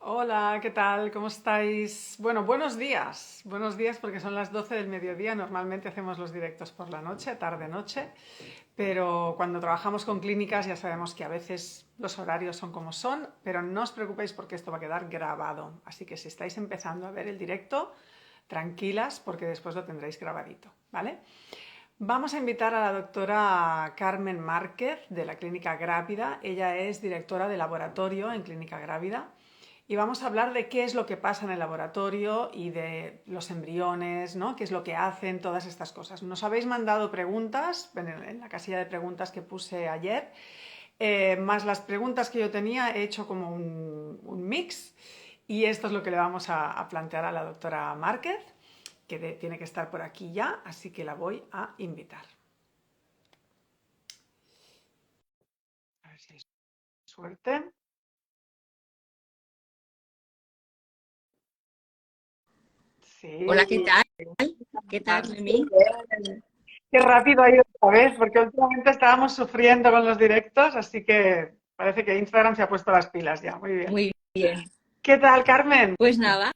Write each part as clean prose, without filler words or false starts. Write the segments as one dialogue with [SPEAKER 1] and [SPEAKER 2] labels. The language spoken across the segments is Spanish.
[SPEAKER 1] Hola, ¿qué tal? ¿Cómo estáis? Bueno, buenos días. Buenos días porque son las 12 del mediodía. Normalmente hacemos los directos por la noche, tarde-noche, pero cuando trabajamos con clínicas ya sabemos que a veces los horarios son como son, pero no os preocupéis porque esto va a quedar grabado. Así que si estáis empezando a ver el directo, tranquilas porque después lo tendréis grabadito, ¿vale? Vamos a invitar a la doctora Carmen Márquez de la Clínica Grávida. Ella es directora de laboratorio en Clínica Grávida y vamos a hablar de qué es lo que pasa en el laboratorio y de los embriones, ¿no? Qué es lo que hacen, todas estas cosas. Nos habéis mandado preguntas en la casilla de preguntas que puse ayer, más las preguntas que yo tenía, he hecho como un mix y esto es lo que le vamos a plantear a la doctora Márquez, que tiene que estar por aquí ya, así que la voy a invitar. A ver si hay suerte.
[SPEAKER 2] Hola, ¿qué
[SPEAKER 1] Sí.
[SPEAKER 2] tal? ¿Qué tal, Noemí?
[SPEAKER 1] Qué rápido ha ido otra vez, porque últimamente estábamos sufriendo con los directos, así que parece que Instagram se ha puesto las pilas ya. Muy bien.
[SPEAKER 2] Muy bien.
[SPEAKER 1] ¿Qué tal, Carmen?
[SPEAKER 2] Pues nada,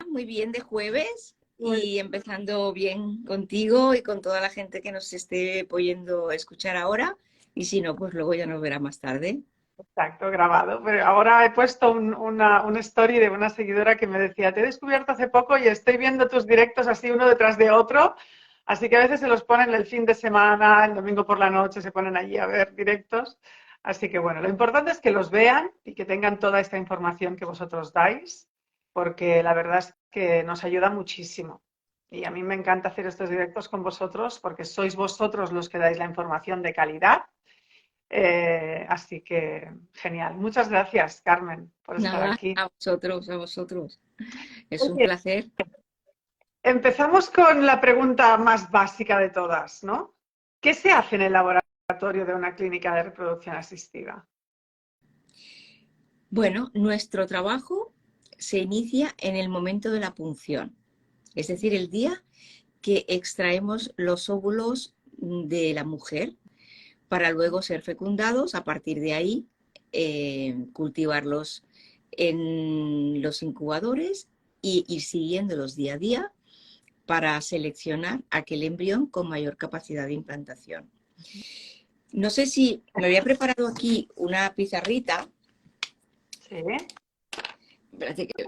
[SPEAKER 2] muy bien de jueves
[SPEAKER 1] Muy
[SPEAKER 2] y empezando bien contigo y con toda la gente que nos esté pudiendo escuchar ahora. Y si no, pues luego ya nos verá más tarde.
[SPEAKER 1] exacto, grabado. Pero ahora he puesto una story de una seguidora que me decía, te he descubierto hace poco y estoy viendo tus directos así uno detrás de otro. Así que a veces se los ponen el fin de semana, el domingo por la noche, se ponen allí a ver directos. Así que bueno, lo importante es que los vean y que tengan toda esta información que vosotros dais, porque la verdad es que nos ayuda muchísimo. Y a mí me encanta hacer estos directos con vosotros porque sois vosotros los que dais la información de calidad, así que genial. Muchas gracias, Carmen, por estar
[SPEAKER 2] Nada,
[SPEAKER 1] aquí.
[SPEAKER 2] a vosotros, a vosotros. Es un
[SPEAKER 1] Oye,
[SPEAKER 2] placer.
[SPEAKER 1] empezamos con la pregunta más básica de todas, ¿no? ¿Qué se hace en el laboratorio de una clínica de reproducción asistida?
[SPEAKER 2] Bueno, nuestro trabajo se inicia en el momento de la punción, es decir, el día que extraemos los óvulos de la mujer para luego ser fecundados. A partir de ahí, cultivarlos en los incubadores y ir siguiéndolos día a día para seleccionar aquel embrión con mayor capacidad de implantación. No sé si me había preparado aquí una pizarrita,
[SPEAKER 1] Sí,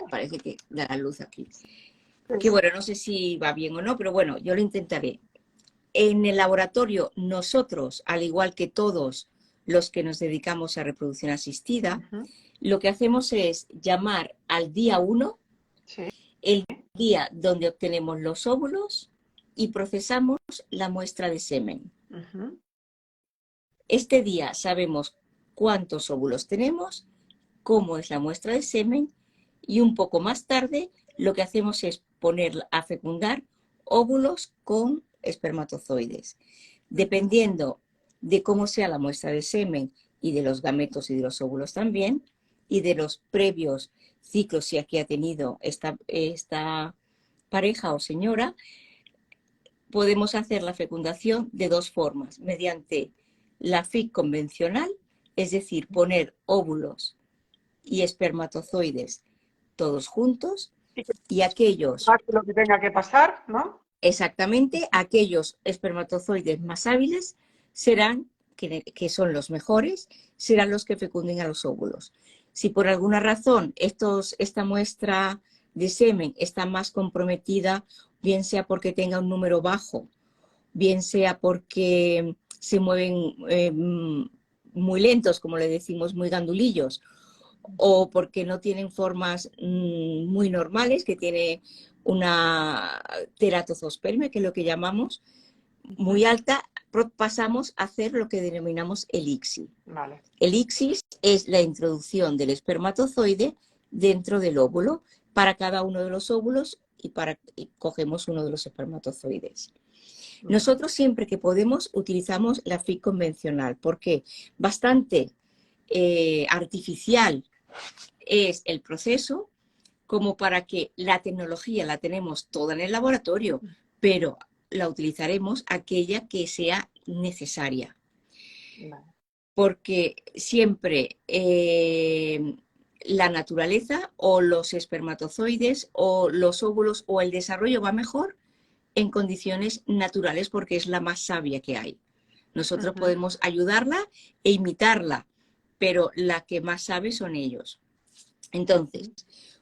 [SPEAKER 2] parece que dará luz aquí,
[SPEAKER 1] sí,
[SPEAKER 2] que
[SPEAKER 1] sí.
[SPEAKER 2] bueno, no sé si va bien o no, pero bueno, yo lo intentaré. En el laboratorio, nosotros, al igual que todos los que nos dedicamos a reproducción asistida,
[SPEAKER 1] Ujú,
[SPEAKER 2] lo que hacemos es llamar al día 1,
[SPEAKER 1] sí,
[SPEAKER 2] el día donde obtenemos los óvulos, y procesamos la muestra de semen.
[SPEAKER 1] ujú,
[SPEAKER 2] Este día sabemos cuántos óvulos tenemos, cómo es la muestra de semen, y un poco más tarde lo que hacemos es poner a fecundar óvulos con espermatozoides.
[SPEAKER 1] ujú.
[SPEAKER 2] Dependiendo de cómo sea la muestra de semen y de los gametos y de los óvulos también, y de los previos ciclos, si aquí ha tenido esta pareja o señora, podemos hacer la fecundación de dos formas: mediante la FIC convencional, es decir, poner óvulos y espermatozoides todos juntos,
[SPEAKER 1] Y que
[SPEAKER 2] y aquellos,
[SPEAKER 1] pase lo que tenga que pasar, ¿no?
[SPEAKER 2] exactamente, aquellos espermatozoides más hábiles serán, que son los mejores, serán los que fecunden a los óvulos. Si por alguna razón esta muestra de semen está más comprometida, bien sea porque tenga un número bajo, bien sea porque se mueven muy lentos, como le decimos, muy gandulillos, o porque no tienen formas muy normales, que tiene una teratozospermia, que es lo que llamamos,
[SPEAKER 1] Ujú.
[SPEAKER 2] muy alta, pasamos a hacer lo que denominamos el ICSI.
[SPEAKER 1] Vale.
[SPEAKER 2] El ICSI es la introducción del espermatozoide dentro del óvulo para cada uno de los óvulos, y cogemos uno de los espermatozoides.
[SPEAKER 1] Vale.
[SPEAKER 2] Nosotros siempre que podemos utilizamos la FIC convencional, porque bastante artificial es el proceso, como para que la tecnología la tenemos toda en el laboratorio, pero la utilizaremos aquella que sea necesaria.
[SPEAKER 1] Vale.
[SPEAKER 2] Porque siempre la naturaleza o los espermatozoides o los óvulos o el desarrollo va mejor en condiciones naturales porque es la más sabia que hay. Nosotros podemos ayudarla e imitarla, pero la que más sabe son ellos. Entonces,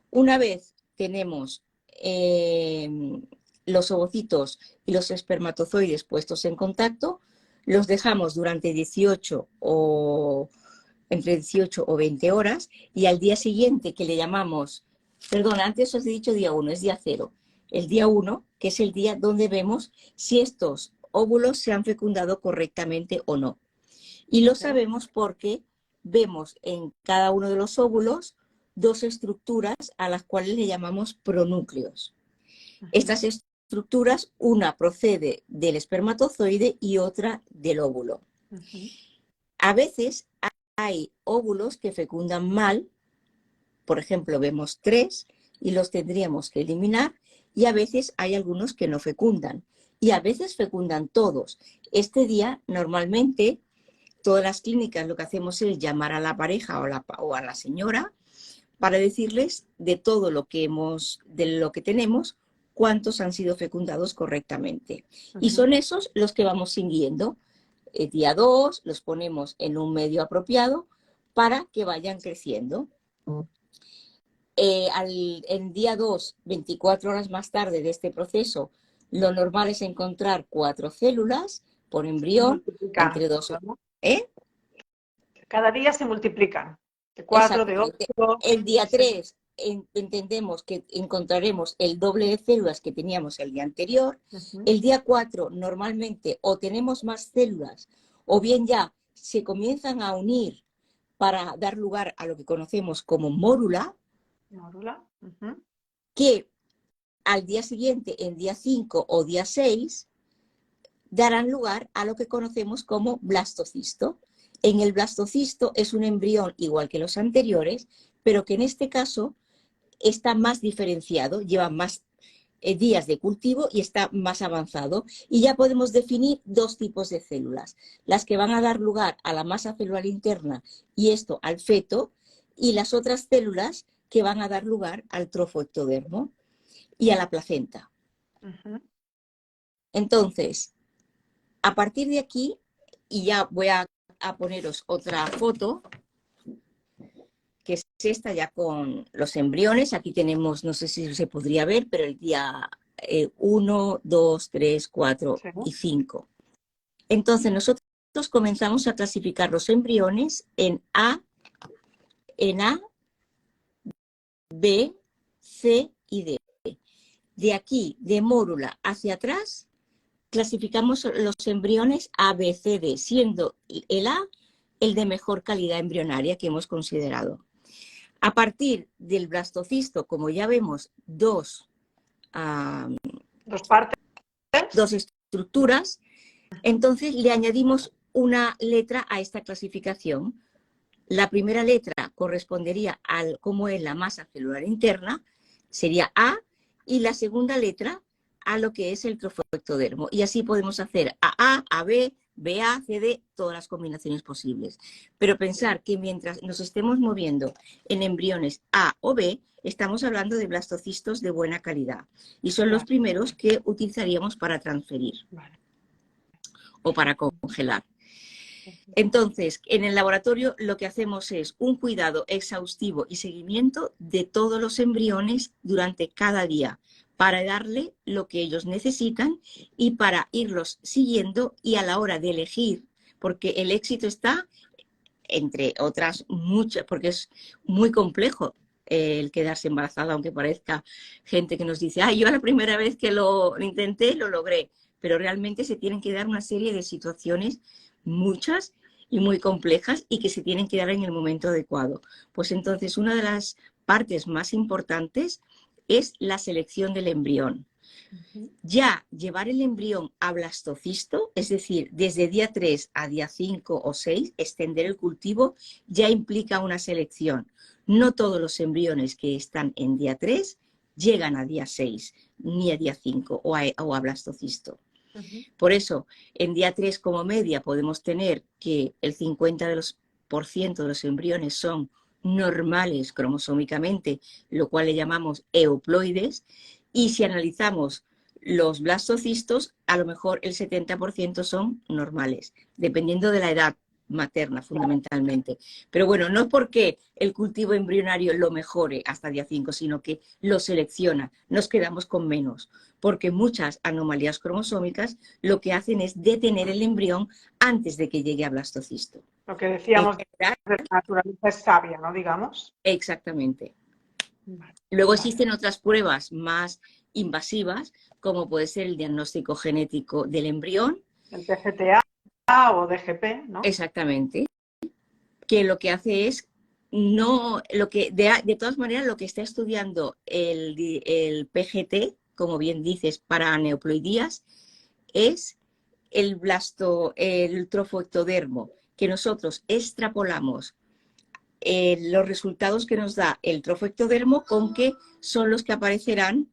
[SPEAKER 2] una vez tenemos los ovocitos y los espermatozoides puestos en contacto, los dejamos durante 18 o entre 18 o 20 horas y al día siguiente, que le llamamos, perdón, antes os he dicho día 1, es día 0. El día 1, que es el día donde vemos si estos óvulos se han fecundado correctamente o no. Y lo sabemos porque vemos en cada uno de los óvulos 2 estructuras a las cuales le llamamos pronúcleos. Estas estructuras, una procede del espermatozoide y otra del óvulo. A veces hay óvulos que fecundan mal, por ejemplo, vemos 3 y los tendríamos que eliminar, y a veces hay algunos que no fecundan, y a veces fecundan todos. Este día, normalmente, todas las clínicas lo que hacemos es llamar a la pareja o a la señora para decirles de todo lo que tenemos, cuántos han sido fecundados correctamente. Y son esos los que vamos siguiendo. Día 2 los ponemos en un medio apropiado para que vayan creciendo. En día 2, 24 horas más tarde de este proceso, lo normal es encontrar 4 células por embrión, entre 2.
[SPEAKER 1] Cada día se multiplican, de 4, de 8.
[SPEAKER 2] El día 3 entendemos que encontraremos el doble de células que teníamos el día anterior. El día 4 normalmente o tenemos más células o bien ya se comienzan a unir para dar lugar a lo que conocemos como mórula, que al día siguiente, en día 5 o día 6, darán lugar a lo que conocemos como blastocisto. En el blastocisto es un embrión igual que los anteriores, pero que en este caso está más diferenciado, lleva más días de cultivo y está más avanzado. Y ya podemos definir 2 tipos de células, las que van a dar lugar a la masa celular interna y esto al feto, y las otras células que van a dar lugar al trofoectodermo y a la placenta. Entonces, a partir de aquí, y ya voy a poneros otra foto, que es esta ya con los embriones. Aquí tenemos, no sé si se podría ver, pero el día 1, 2, 3, 4 y 5. Entonces nosotros comenzamos a clasificar los embriones en A, B, C y D. De aquí, de mórula hacia atrás, clasificamos los embriones A, B, C, D, siendo el A el de mejor calidad embrionaria que hemos considerado. A partir del blastocisto, como ya vemos, 2
[SPEAKER 1] partes,
[SPEAKER 2] 2 estructuras, entonces le añadimos una letra a esta clasificación. La primera letra correspondería al cómo es la masa celular interna, sería A, y la segunda letra a lo que es el trofoectodermo. Y así podemos hacer AA, AB, BA, CD, todas las combinaciones posibles. Pero pensar que mientras nos estemos moviendo en embriones A o B, estamos hablando de blastocistos de buena calidad. Y son los primeros que utilizaríamos para transferir o para congelar. Entonces, en el laboratorio lo que hacemos es un cuidado exhaustivo y seguimiento de todos los embriones durante cada día, para darle lo que ellos necesitan y para irlos siguiendo, y a la hora de elegir, porque el éxito está, entre otras muchas, porque es muy complejo el quedarse embarazada, aunque parezca gente que nos dice, yo la primera vez que lo intenté lo logré, pero realmente se tienen que dar una serie de situaciones, muchas y muy complejas, y que se tienen que dar en el momento adecuado. Pues entonces una de las partes más importantes es la selección del embrión. Ya llevar el embrión a blastocisto, es decir, desde día 3 a día 5 o 6, extender el cultivo, ya implica una selección. No todos los embriones que están en día 3 llegan a día 6, ni a día 5 o a blastocisto. Por eso, en día 3 como media podemos tener que el 50% de los embriones son normales cromosómicamente, lo cual le llamamos euploides, y si analizamos los blastocistos, a lo mejor el 70% son normales, dependiendo de la edad materna fundamentalmente. Pero bueno, no es porque el cultivo embrionario lo mejore hasta día 5, sino que lo selecciona, nos quedamos con menos, porque muchas anomalías cromosómicas lo que hacen es detener el embrión antes de que llegue a blastocisto.
[SPEAKER 1] Lo que decíamos de
[SPEAKER 2] general,
[SPEAKER 1] la naturaleza es sabia, ¿no? Digamos.
[SPEAKER 2] exactamente.
[SPEAKER 1] Vale,
[SPEAKER 2] Luego
[SPEAKER 1] vale.
[SPEAKER 2] existen otras pruebas más invasivas, como puede ser el diagnóstico genético del embrión.
[SPEAKER 1] El PGTA o DGP, ¿no?
[SPEAKER 2] Exactamente. Que lo que hace es no, lo que de todas maneras lo que está estudiando el PGT, como bien dices, para aneuploidías, es el trofoectodermo, que nosotros extrapolamos los resultados que nos da el trofoectodermo con que son los que aparecerán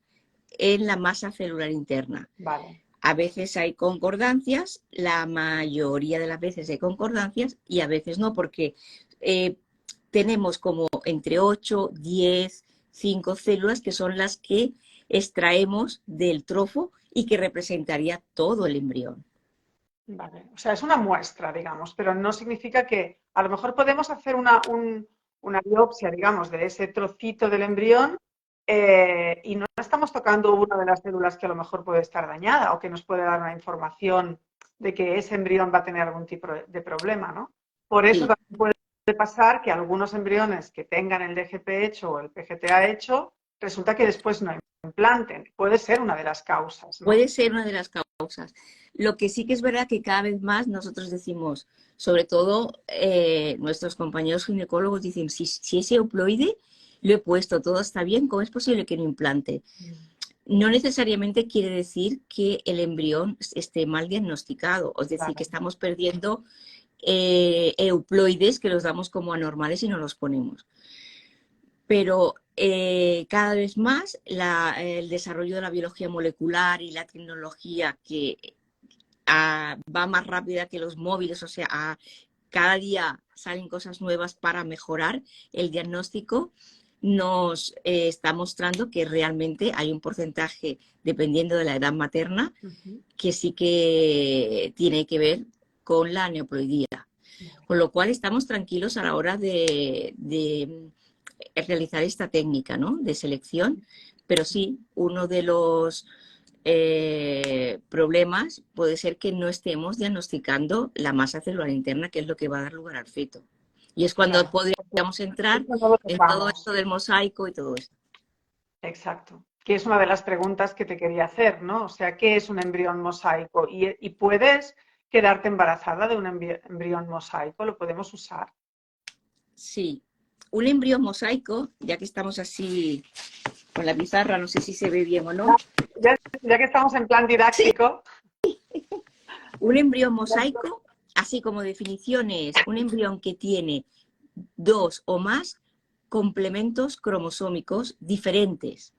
[SPEAKER 2] en la masa celular interna.
[SPEAKER 1] Vale.
[SPEAKER 2] A veces hay concordancias, la mayoría de las veces hay concordancias y a veces no, porque tenemos como entre 8, 10, 5 células que son las que extraemos del trofo y que representaría todo el embrión.
[SPEAKER 1] Vale. O sea, es una muestra, digamos, pero no significa que a lo mejor podemos hacer una biopsia, digamos, de ese trocito del embrión y no estamos tocando una de las células que a lo mejor puede estar dañada o que nos puede dar una información de que ese embrión va a tener algún tipo de problema, ¿no? Por eso
[SPEAKER 2] Sí,
[SPEAKER 1] también puede pasar que algunos embriones que tengan el DGP hecho o el PGTA hecho, resulta que después no implanten. Puede ser una de las causas, ¿no?
[SPEAKER 2] puede ser una de las causas. Lo que sí que es verdad que cada vez más nosotros decimos, sobre todo nuestros compañeros ginecólogos dicen, si ese euploide lo he puesto, todo está bien, ¿cómo es posible que no implante? No necesariamente quiere decir que el embrión esté mal diagnosticado, es decir,
[SPEAKER 1] Claro.
[SPEAKER 2] que estamos perdiendo euploides que los damos como anormales y no los ponemos. Pero cada vez más el desarrollo de la biología molecular y la tecnología que va más rápida que los móviles, o sea, cada día salen cosas nuevas para mejorar el diagnóstico, nos está mostrando que realmente hay un porcentaje, dependiendo de la edad materna, que sí que tiene que ver con la aneuploidía. Con lo cual estamos tranquilos a la hora de realizar esta técnica, ¿no?, de selección, pero sí, uno de los problemas puede ser que no estemos diagnosticando la masa celular interna, que es lo que va a dar lugar al feto. Y es cuando
[SPEAKER 1] Claro.
[SPEAKER 2] podríamos entrar
[SPEAKER 1] Eso no lo
[SPEAKER 2] en todo
[SPEAKER 1] tocamos.
[SPEAKER 2] esto del mosaico y todo esto.
[SPEAKER 1] Exacto. Que es una de las preguntas que te quería hacer, ¿no? O sea, ¿qué es un embrión mosaico? ¿Y puedes quedarte embarazada de un embrión mosaico? ¿Lo podemos usar?
[SPEAKER 2] Sí, un embrión mosaico, ya que estamos así con la pizarra, no sé si se ve bien o no.
[SPEAKER 1] Ya que estamos en plan
[SPEAKER 2] Sí,
[SPEAKER 1] didáctico.
[SPEAKER 2] un embrión mosaico, así como definición, es un embrión que tiene 2 o más complementos cromosómicos diferentes.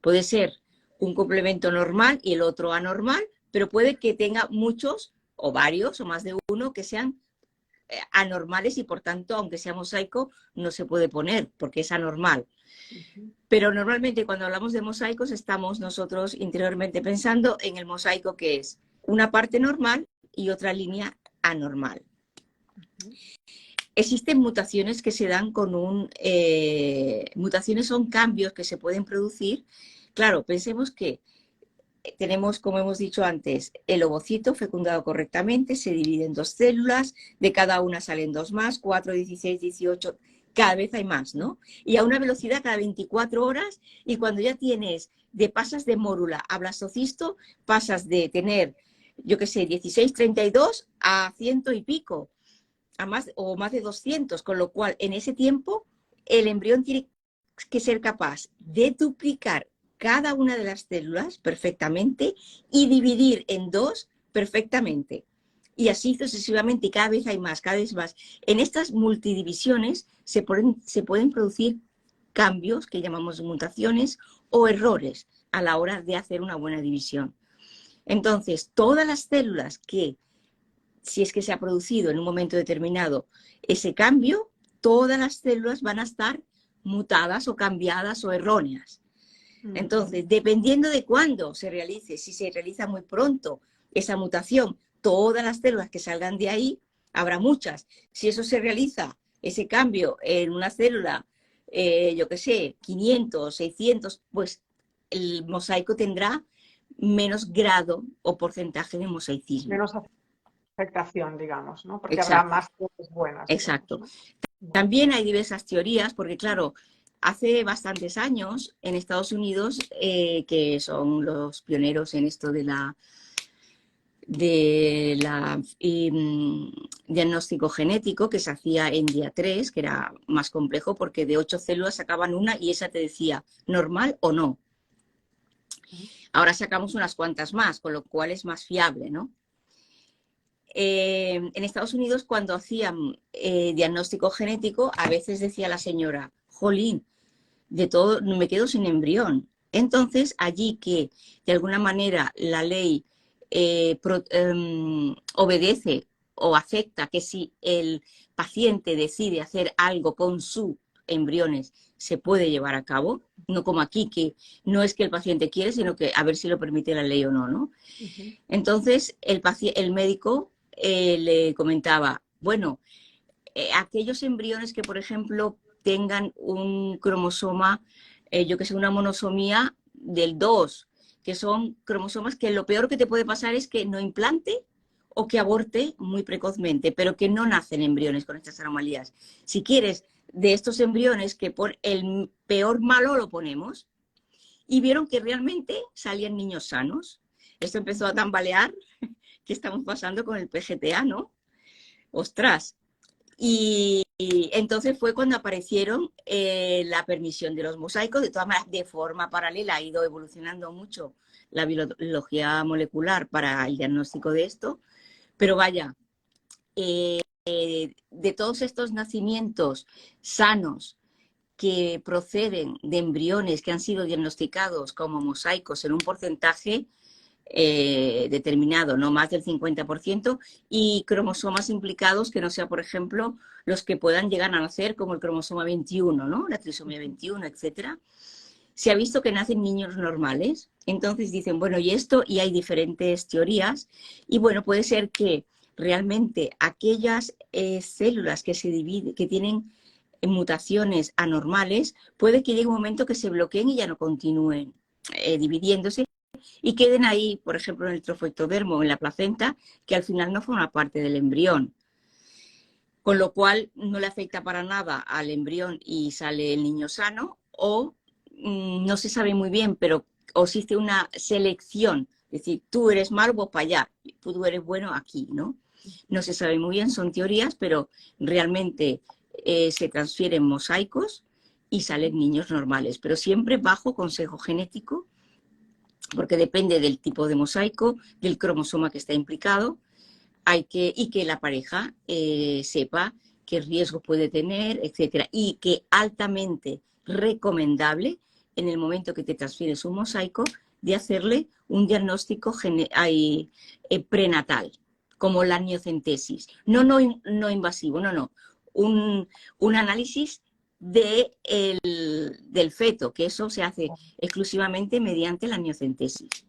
[SPEAKER 2] Puede ser un complemento normal y el otro anormal, pero puede que tenga muchos o varios o más de uno que sean anormales y por tanto, aunque sea mosaico, no se puede poner porque es anormal. Pero normalmente cuando hablamos de mosaicos estamos nosotros interiormente pensando en el mosaico que es una parte normal y otra línea anormal. Existen mutaciones que se dan con mutaciones son cambios que se pueden producir. Claro, pensemos que tenemos, como hemos dicho antes, el ovocito fecundado correctamente, se divide en 2 células, de cada una salen 2 más, 4, 16, 18, cada vez hay más, ¿no? Y a una velocidad cada 24 horas, y cuando ya pasas de mórula a blastocisto, pasas de tener, yo qué sé, 16, 32 a 100 y pico, más de 200, con lo cual en ese tiempo el embrión tiene que ser capaz de duplicar cada una de las células perfectamente y dividir en 2 perfectamente. Y así sucesivamente, y cada vez hay más, cada vez más. En estas multidivisiones se pueden producir cambios que llamamos mutaciones o errores a la hora de hacer una buena división. Entonces, todas las células que, si es que se ha producido en un momento determinado ese cambio, todas las células van a estar mutadas o cambiadas o erróneas. Entonces, dependiendo de cuándo se realice, si se realiza muy pronto esa mutación, todas las células que salgan de ahí, habrá muchas. Si eso se realiza, ese cambio en una célula, yo qué sé, 500, 600, pues el mosaico tendrá menos grado o porcentaje de mosaicismo.
[SPEAKER 1] Menos afectación, digamos, ¿no? Porque habrá
[SPEAKER 2] Exacto,
[SPEAKER 1] más cosas buenas,
[SPEAKER 2] exacto.
[SPEAKER 1] digamos, ¿no?
[SPEAKER 2] También hay diversas teorías, porque claro, hace bastantes años en Estados Unidos, que son los pioneros en esto de la diagnóstico genético, que se hacía en día 3, que era más complejo porque de 8 células sacaban una y esa te decía normal o no. Ahora sacamos unas cuantas más, con lo cual es más fiable, ¿no? En Estados Unidos, cuando hacían diagnóstico genético, a veces decía la señora, jolín, de todo me quedo sin embrión. Entonces, allí que de alguna manera la ley obedece o acepta que si el paciente decide hacer algo con sus embriones, se puede llevar a cabo, no como aquí, que no es que el paciente quiere, sino que a ver si lo permite la ley o no, ¿no? Entonces, el médico le comentaba, bueno, aquellos embriones que, por ejemplo, tengan un cromosoma, yo que sé, una monosomía del 2, que son cromosomas que lo peor que te puede pasar es que no implante o que aborte muy precozmente, pero que no nacen embriones con estas anomalías. Si quieres, de estos embriones que por el peor malo lo ponemos, y vieron que realmente salían niños sanos. Esto empezó a tambalear. ¿Qué estamos pasando con el PGTA, no? ¡Ostras! Y entonces fue cuando aparecieron la permisión de los mosaicos. De todas maneras, de forma paralela ha ido evolucionando mucho la biología molecular para el diagnóstico de esto. Pero vaya, de todos estos nacimientos sanos que proceden de embriones que han sido diagnosticados como mosaicos en un porcentaje determinado, no más del 50%, y cromosomas implicados que no sea, por ejemplo, los que puedan llegar a nacer como el cromosoma 21, ¿no? La trisomía 21, etcétera. Se ha visto que nacen niños normales. Entonces dicen, bueno, y esto, y hay diferentes teorías, y bueno, puede ser que realmente aquellas células que se dividen, que tienen mutaciones anormales, puede que llegue un momento que se bloqueen y ya no continúen dividiéndose y queden ahí, por ejemplo, en el trofoectodermo o en la placenta, que al final no forma parte del embrión. Con lo cual no le afecta para nada al embrión y sale el niño sano, o no se sabe muy bien, pero existe una selección, es decir, tú eres malo, pues para allá, tú eres bueno aquí, ¿no? No se sabe muy bien, son teorías, pero realmente se transfieren mosaicos y salen niños normales, pero siempre bajo consejo genético, porque depende del tipo de mosaico, del cromosoma que está implicado, y que la pareja sepa qué riesgo puede tener, etcétera, y que altamente recomendable en el momento que te transfieres un mosaico de hacerle un diagnóstico prenatal, como la amniocentesis. No invasivo, no. Un análisis del feto, que eso se hace exclusivamente mediante la amniocentesis.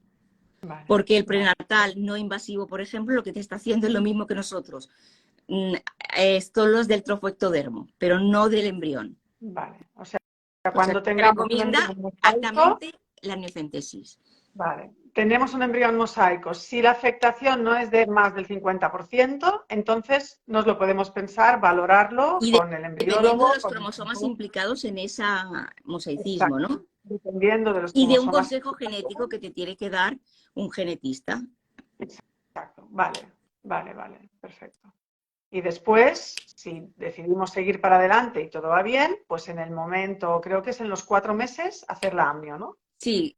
[SPEAKER 1] Vale,
[SPEAKER 2] porque el prenatal no invasivo, por ejemplo, lo que te está haciendo es lo mismo que nosotros. Son los del trofoectodermo, pero no del embrión.
[SPEAKER 1] Vale, o sea,
[SPEAKER 2] O sea,
[SPEAKER 1] cuando
[SPEAKER 2] se
[SPEAKER 1] tengamos un
[SPEAKER 2] recomienda
[SPEAKER 1] embrión mosaico,
[SPEAKER 2] altamente la amniocentesis.
[SPEAKER 1] vale, tenemos un embrión mosaico. Si la afectación no es de más del 50%, entonces nos lo podemos pensar, valorarlo
[SPEAKER 2] Y
[SPEAKER 1] con el
[SPEAKER 2] dependiendo de
[SPEAKER 1] embriólogo,
[SPEAKER 2] los
[SPEAKER 1] con el
[SPEAKER 2] cromosomas
[SPEAKER 1] oncólogo.
[SPEAKER 2] implicados en ese mosaicismo,
[SPEAKER 1] Exacto,
[SPEAKER 2] ¿no?
[SPEAKER 1] dependiendo de los
[SPEAKER 2] Y de un
[SPEAKER 1] cromosomas.
[SPEAKER 2] consejo genético que te tiene que dar un genetista.
[SPEAKER 1] Exacto, vale, perfecto. Y después, si decidimos seguir para adelante y todo va bien, pues en el momento, creo que es en los 4 meses, hacer la amnio, ¿no?
[SPEAKER 2] Sí,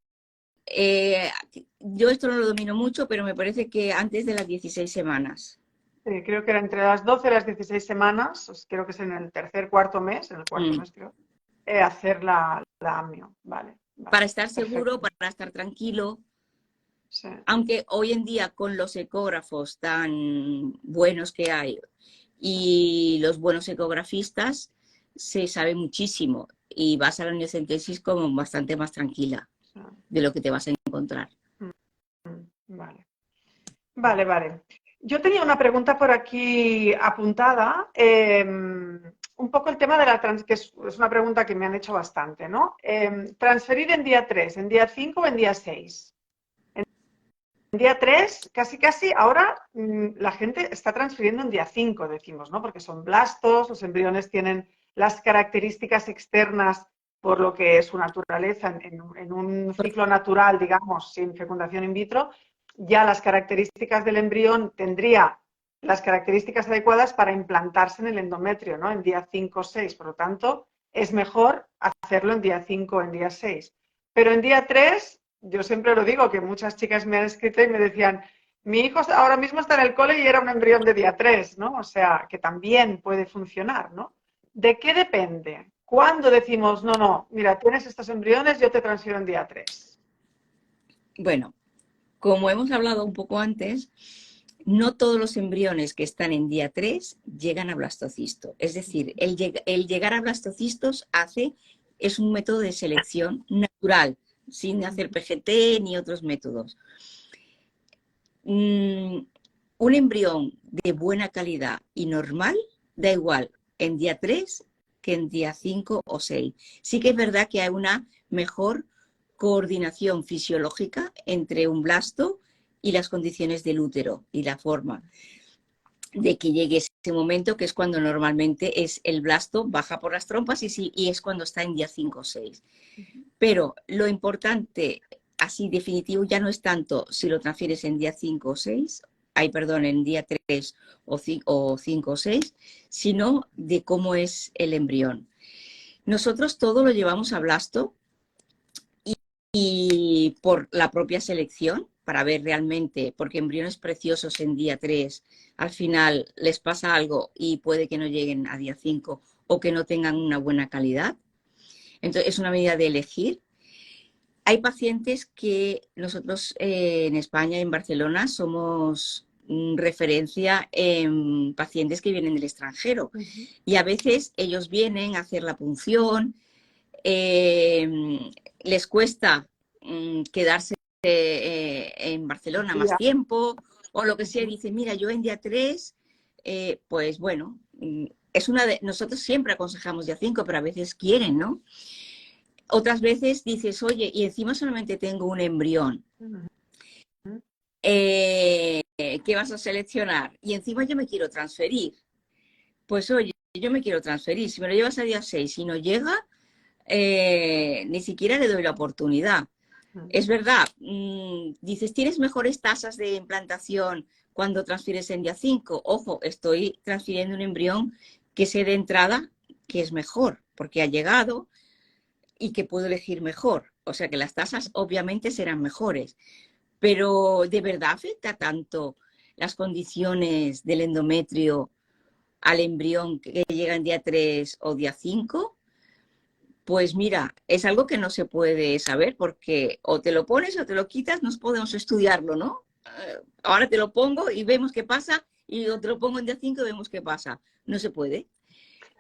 [SPEAKER 2] yo esto no lo domino mucho, pero me parece que antes de las 16 semanas.
[SPEAKER 1] Creo que era entre las 12 y las 16 semanas, creo que es en el tercer, cuarto mes, en el cuarto mes creo, hacer la amnio. Vale,
[SPEAKER 2] Para estar seguro,
[SPEAKER 1] perfecto.
[SPEAKER 2] para estar tranquilo.
[SPEAKER 1] Sí.
[SPEAKER 2] Aunque hoy en día con los ecógrafos tan buenos que hay y los buenos ecografistas, se sabe muchísimo y vas a la amniocentesis como bastante más tranquila
[SPEAKER 1] Ah,
[SPEAKER 2] de lo que te vas a encontrar.
[SPEAKER 1] vale. Vale, vale. Yo tenía una pregunta por aquí apuntada, un poco el tema de que es una pregunta que me han hecho bastante, ¿no? ¿Transferir en día 3, en día 5 o en día 6? En día 3, casi casi, ahora la gente está transfiriendo en día 5, decimos, ¿no? Porque son blastos, los embriones tienen las características externas por lo que es su naturaleza en un ciclo natural, digamos, sin fecundación in vitro, ya las características del embrión tendría las características adecuadas para implantarse en el endometrio, ¿no? En día 5 o 6. Por lo tanto, es mejor hacerlo en día 5 o en día 6. Pero en día 3, yo siempre lo digo, que muchas chicas me han escrito y me decían, mi hijo ahora mismo está en el cole y era un embrión de día 3, ¿no? O sea, que también puede funcionar, ¿no? ¿De qué depende? ¿Cuándo decimos, no, no, mira, tienes estos embriones, yo te transfiero en día 3?
[SPEAKER 2] Bueno, como hemos hablado un poco antes, no todos los embriones que están en día 3 llegan a blastocisto. Es decir, el llegar a blastocistos es un método de selección natural, sin hacer PGT ni otros métodos. Un embrión de buena calidad y normal da igual en día 3 que en día 5 o 6. Sí que es verdad que hay una mejor coordinación fisiológica entre un blasto y las condiciones del útero y la forma de que llegue ese momento, que es cuando normalmente es el blasto, baja por las trompas y es cuando está en día 5 o 6. Pero lo importante, así definitivo, ya no es tanto si lo transfieres en día 5 o 6, en día 3 o 5 o 6, sino de cómo es el embrión. Nosotros todo lo llevamos a blasto y por la propia selección, para ver realmente, porque embriones preciosos en día 3, al final les pasa algo y puede que no lleguen a día 5 o que no tengan una buena calidad. Entonces es una medida de elegir. Hay pacientes que nosotros en España, en Barcelona, somos referencia en pacientes que vienen del extranjero. Y a veces ellos vienen a hacer la punción, les cuesta quedarse en Barcelona más tiempo o lo que sea. Dicen, mira, yo en día 3, pues bueno, nosotros siempre aconsejamos día 5, pero a veces quieren, ¿no? Otras veces dices, oye, y encima solamente tengo un embrión. ¿Qué vas a seleccionar? Y encima yo me quiero transferir. Pues oye, yo me quiero transferir. Si me lo llevas a día 6 y no llega, ni siquiera le doy la oportunidad. Es verdad, dices, ¿tienes mejores tasas de implantación cuando transfieres en día 5? Ojo, estoy transfiriendo un embrión que sé de entrada que es mejor, porque ha llegado y que puedo elegir mejor. O sea que las tasas obviamente serán mejores. Pero ¿de verdad afecta tanto las condiciones del endometrio al embrión que llega en día 3 o día 5? Pues mira, es algo que no se puede saber porque o te lo pones o te lo quitas, no podemos estudiarlo, ¿no? Ahora te lo pongo y vemos qué pasa y te lo pongo en día 5 y vemos qué pasa. No se puede.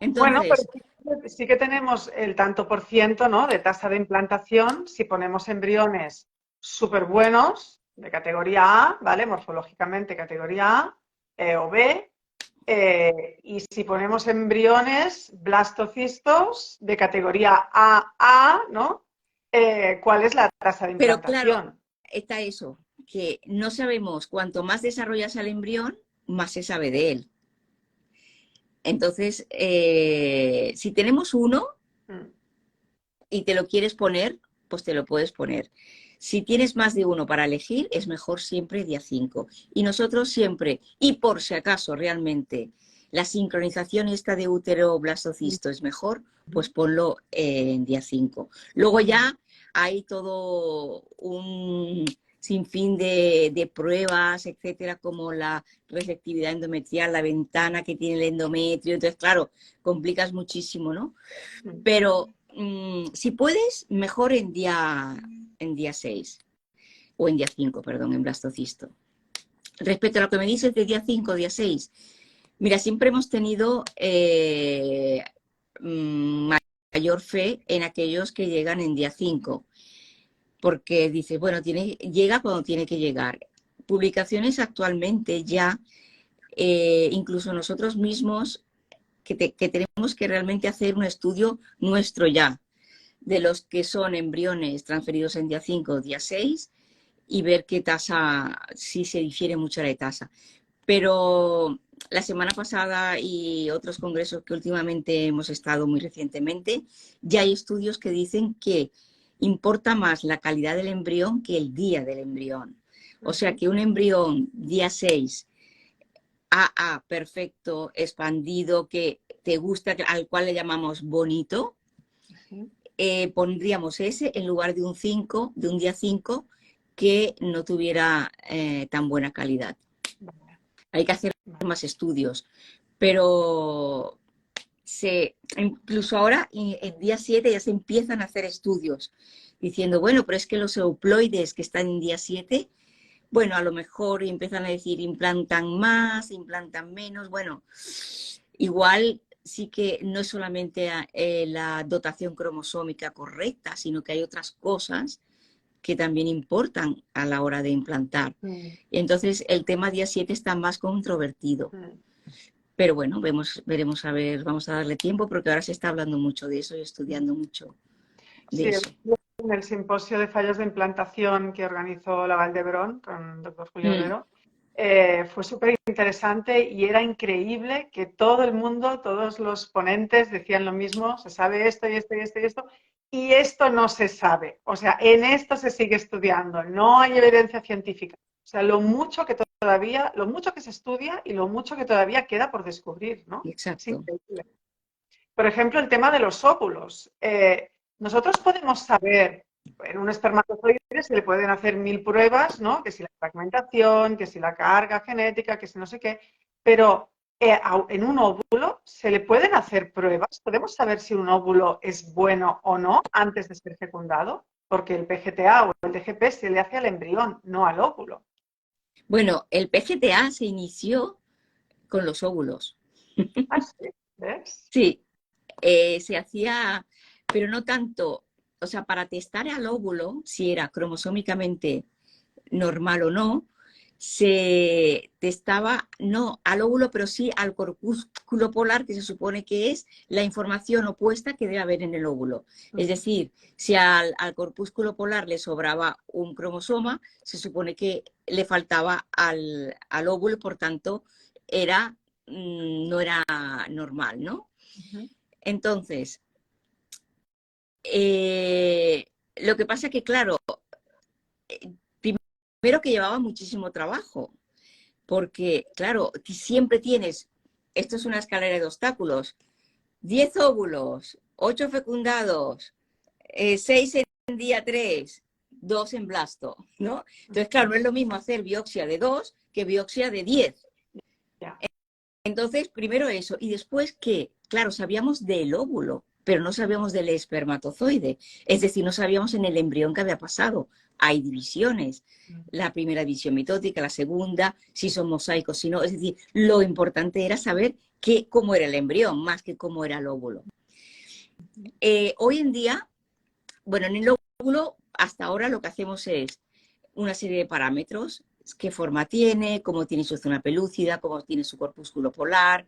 [SPEAKER 1] Bueno,
[SPEAKER 2] Entonces,
[SPEAKER 1] pero sí que tenemos el tanto por ciento, ¿no?, de tasa de implantación si ponemos embriones súper buenos, de categoría A, ¿vale? Morfológicamente categoría A o B, y si ponemos embriones blastocistos de categoría AA, ¿no? ¿Cuál es la tasa de
[SPEAKER 2] pero claro,
[SPEAKER 1] implantación?
[SPEAKER 2] está eso, que no sabemos cuanto más desarrollas al embrión, más se sabe de él. Entonces, si tenemos uno
[SPEAKER 1] Mm.
[SPEAKER 2] y te lo quieres poner, pues te lo puedes poner. Si tienes más de uno para elegir, es mejor siempre día 5. Y nosotros siempre, y por si acaso realmente la sincronización esta de útero blastocisto es mejor, pues ponlo en día 5. Luego ya hay todo un sinfín de pruebas, etcétera, como la receptividad endometrial, la ventana que tiene el endometrio. Entonces, claro, complicas muchísimo, ¿no? Pero si puedes, mejor en día 6 o en día 5, perdón, en blastocisto. Respecto a lo que me dices de día 5, día 6, mira, siempre hemos tenido mayor fe en aquellos que llegan en día 5, porque dice, bueno, llega cuando tiene que llegar. Publicaciones actualmente ya, incluso nosotros mismos, que tenemos que realmente hacer un estudio nuestro ya, de los que son embriones transferidos en día 5 o día 6, y ver qué tasa, si se difiere mucho la tasa. Pero la semana pasada y otros congresos que últimamente hemos estado muy recientemente, ya hay estudios que dicen que importa más la calidad del embrión que el día del embrión. O sea que un embrión día 6, AA, perfecto, expandido, que te gusta, al cual le llamamos bonito, pondríamos ese en lugar de un 5, de un día 5, que no tuviera tan buena calidad. Hay que hacer más estudios, pero incluso ahora en día 7 ya se empiezan a hacer estudios diciendo, bueno, pero es que los euploides que están en día 7, bueno, a lo mejor empiezan a decir implantan más, implantan menos. Bueno, igual sí que no es solamente la dotación cromosómica correcta, sino que hay otras cosas que también importan a la hora de implantar. Entonces, el tema día 7 está más controvertido. Pero bueno, veremos a ver, vamos a darle tiempo, porque ahora se está hablando mucho de eso y estudiando mucho de eso.
[SPEAKER 1] En el simposio de fallos de implantación que organizó la Vall d'Hebron con el doctor Julio Herrero, fue súper interesante y era increíble que todo el mundo, todos los ponentes decían lo mismo, se sabe esto y esto y esto y esto, y esto no se sabe. O sea, en esto se sigue estudiando, no hay evidencia científica. O sea, lo mucho que se estudia y lo mucho que todavía queda por descubrir, ¿no?
[SPEAKER 2] Exacto.
[SPEAKER 1] Es increíble. Por ejemplo, el tema de los óvulos. Nosotros podemos saber, en un espermatozoide se le pueden hacer 1000 pruebas, ¿no? Que si la fragmentación, que si la carga genética, que si no sé qué, pero en un óvulo se le pueden hacer pruebas. ¿Podemos saber si un óvulo es bueno o no antes de ser fecundado? Porque el PGTA o el DGP se le hace al embrión, no al óvulo.
[SPEAKER 2] Bueno, el PGTA se inició con los óvulos.
[SPEAKER 1] Ah, sí, ¿ves?
[SPEAKER 2] Sí, se hacía, pero no tanto, o sea, para testar al óvulo, si era cromosómicamente normal o no, se testaba no al óvulo, pero sí al corpúsculo polar, que se supone que es la información opuesta que debe haber en el óvulo. Es decir, si al corpúsculo polar le sobraba un cromosoma, se supone que le faltaba al óvulo, por tanto, no era normal, ¿no? Entonces, lo que pasa es que, claro, primero que llevaba muchísimo trabajo, porque, claro, siempre tienes, esto es una escalera de obstáculos, 10 óvulos, 8 fecundados, 6 en día 3, 2 en blasto, ¿no? Entonces, claro, no es lo mismo hacer biopsia de 2 que biopsia de 10. Entonces, primero eso, y después que, claro, sabíamos del óvulo, pero no sabíamos del espermatozoide. Es decir, no sabíamos en el embrión qué había pasado. Hay divisiones. La primera división mitótica, la segunda, si son mosaicos, si no. Es decir, lo importante era saber cómo era el embrión, más que cómo era el óvulo. Hoy en día, bueno, en el óvulo, hasta ahora lo que hacemos es una serie de parámetros: qué forma tiene, cómo tiene su zona pelúcida, cómo tiene su corpúsculo polar,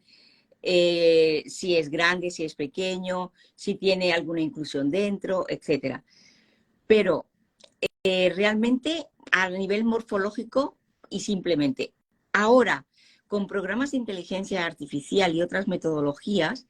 [SPEAKER 2] si es grande, si es pequeño, si tiene alguna inclusión dentro, etc. Pero realmente a nivel morfológico y simplemente ahora, con programas de inteligencia artificial y otras metodologías,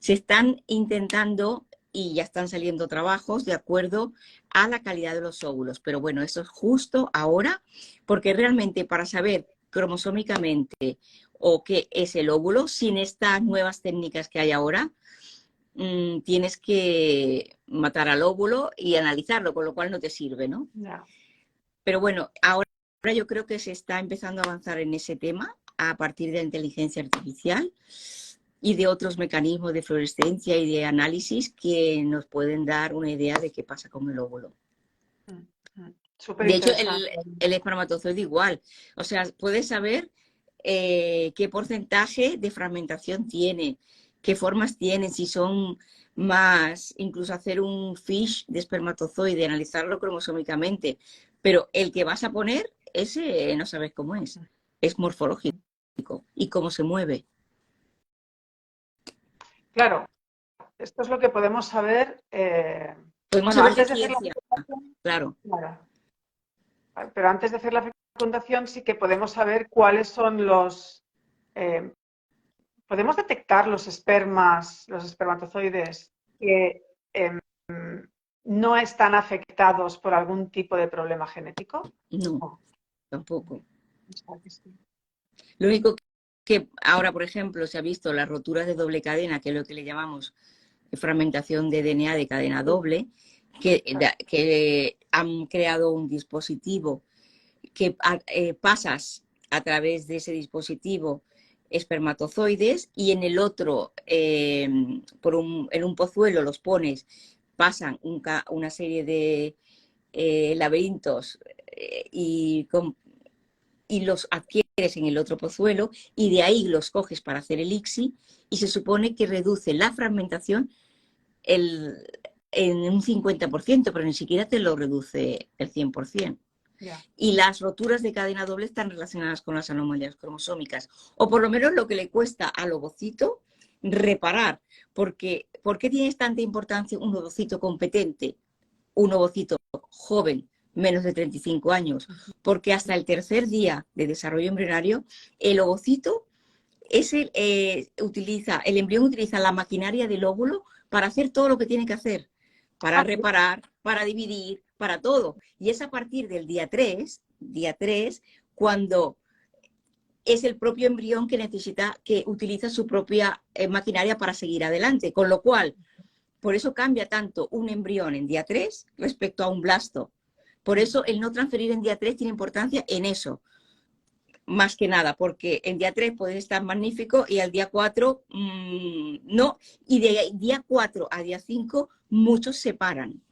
[SPEAKER 2] se están intentando y ya están saliendo trabajos de acuerdo a la calidad de los óvulos. Pero bueno, eso es justo ahora, porque realmente para saber cromosómicamente o qué es el óvulo, sin estas nuevas técnicas que hay ahora, tienes que matar al óvulo y analizarlo, con lo cual no te sirve, ¿no?
[SPEAKER 1] Yeah.
[SPEAKER 2] Pero bueno, ahora yo creo que se está empezando a avanzar en ese tema a partir de la inteligencia artificial y de otros mecanismos de fluorescencia y de análisis que nos pueden dar una idea de qué pasa con el óvulo. De hecho, el espermatozoide igual. O sea, puedes saber qué porcentaje de fragmentación tiene, qué formas tienen, si son más, incluso hacer un fish de espermatozoide, analizarlo cromosómicamente, pero el que vas a poner, ese no sabes cómo es morfológico y cómo se mueve.
[SPEAKER 1] Claro, esto es lo que podemos saber.
[SPEAKER 2] Podemos
[SPEAKER 1] Bueno,
[SPEAKER 2] saber de
[SPEAKER 1] antes de hacer la
[SPEAKER 2] ciencia,
[SPEAKER 1] fecundación,
[SPEAKER 2] claro.
[SPEAKER 1] claro, pero antes de hacer la fecundación sí que podemos saber cuáles son eh, podemos detectar los espermas, los espermatozoides que em, no están afectados por algún tipo de problema genético.
[SPEAKER 2] No,
[SPEAKER 1] No,
[SPEAKER 2] tampoco.
[SPEAKER 1] o sea que sí.
[SPEAKER 2] Lo único que ahora, por ejemplo, se ha visto las roturas de doble cadena, que es lo que le llamamos fragmentación de DNA de cadena doble, que han creado un dispositivo que pasas a través de ese dispositivo espermatozoides y en el otro, en un pozuelo los pones, pasan una serie de laberintos y los adquieres en el otro pozuelo y de ahí los coges para hacer el ICSI y se supone que reduce la fragmentación en un 50%, pero ni siquiera te lo reduce el 100%.
[SPEAKER 1] Ya.
[SPEAKER 2] Y las roturas de cadena doble están relacionadas con las anomalías cromosómicas, o por lo menos lo que le cuesta al ovocito reparar, porque ¿por qué tienes tanta importancia un ovocito competente, un ovocito joven, menos de 35 años? Porque hasta el tercer día de desarrollo embrionario, el ovocito el embrión utiliza la maquinaria del óvulo para hacer todo lo que tiene que hacer, para reparar, para dividir, para todo. Y es a partir del día 3, cuando es el propio embrión que utiliza su propia maquinaria para seguir adelante. Con lo cual, por eso cambia tanto un embrión en día 3 respecto a un blasto. Por eso el no transferir en día 3 tiene importancia en eso. Más que nada, porque el día 3 puede estar magnífico y al día 4 no. Y de día 4 a día 5 muchos se paran.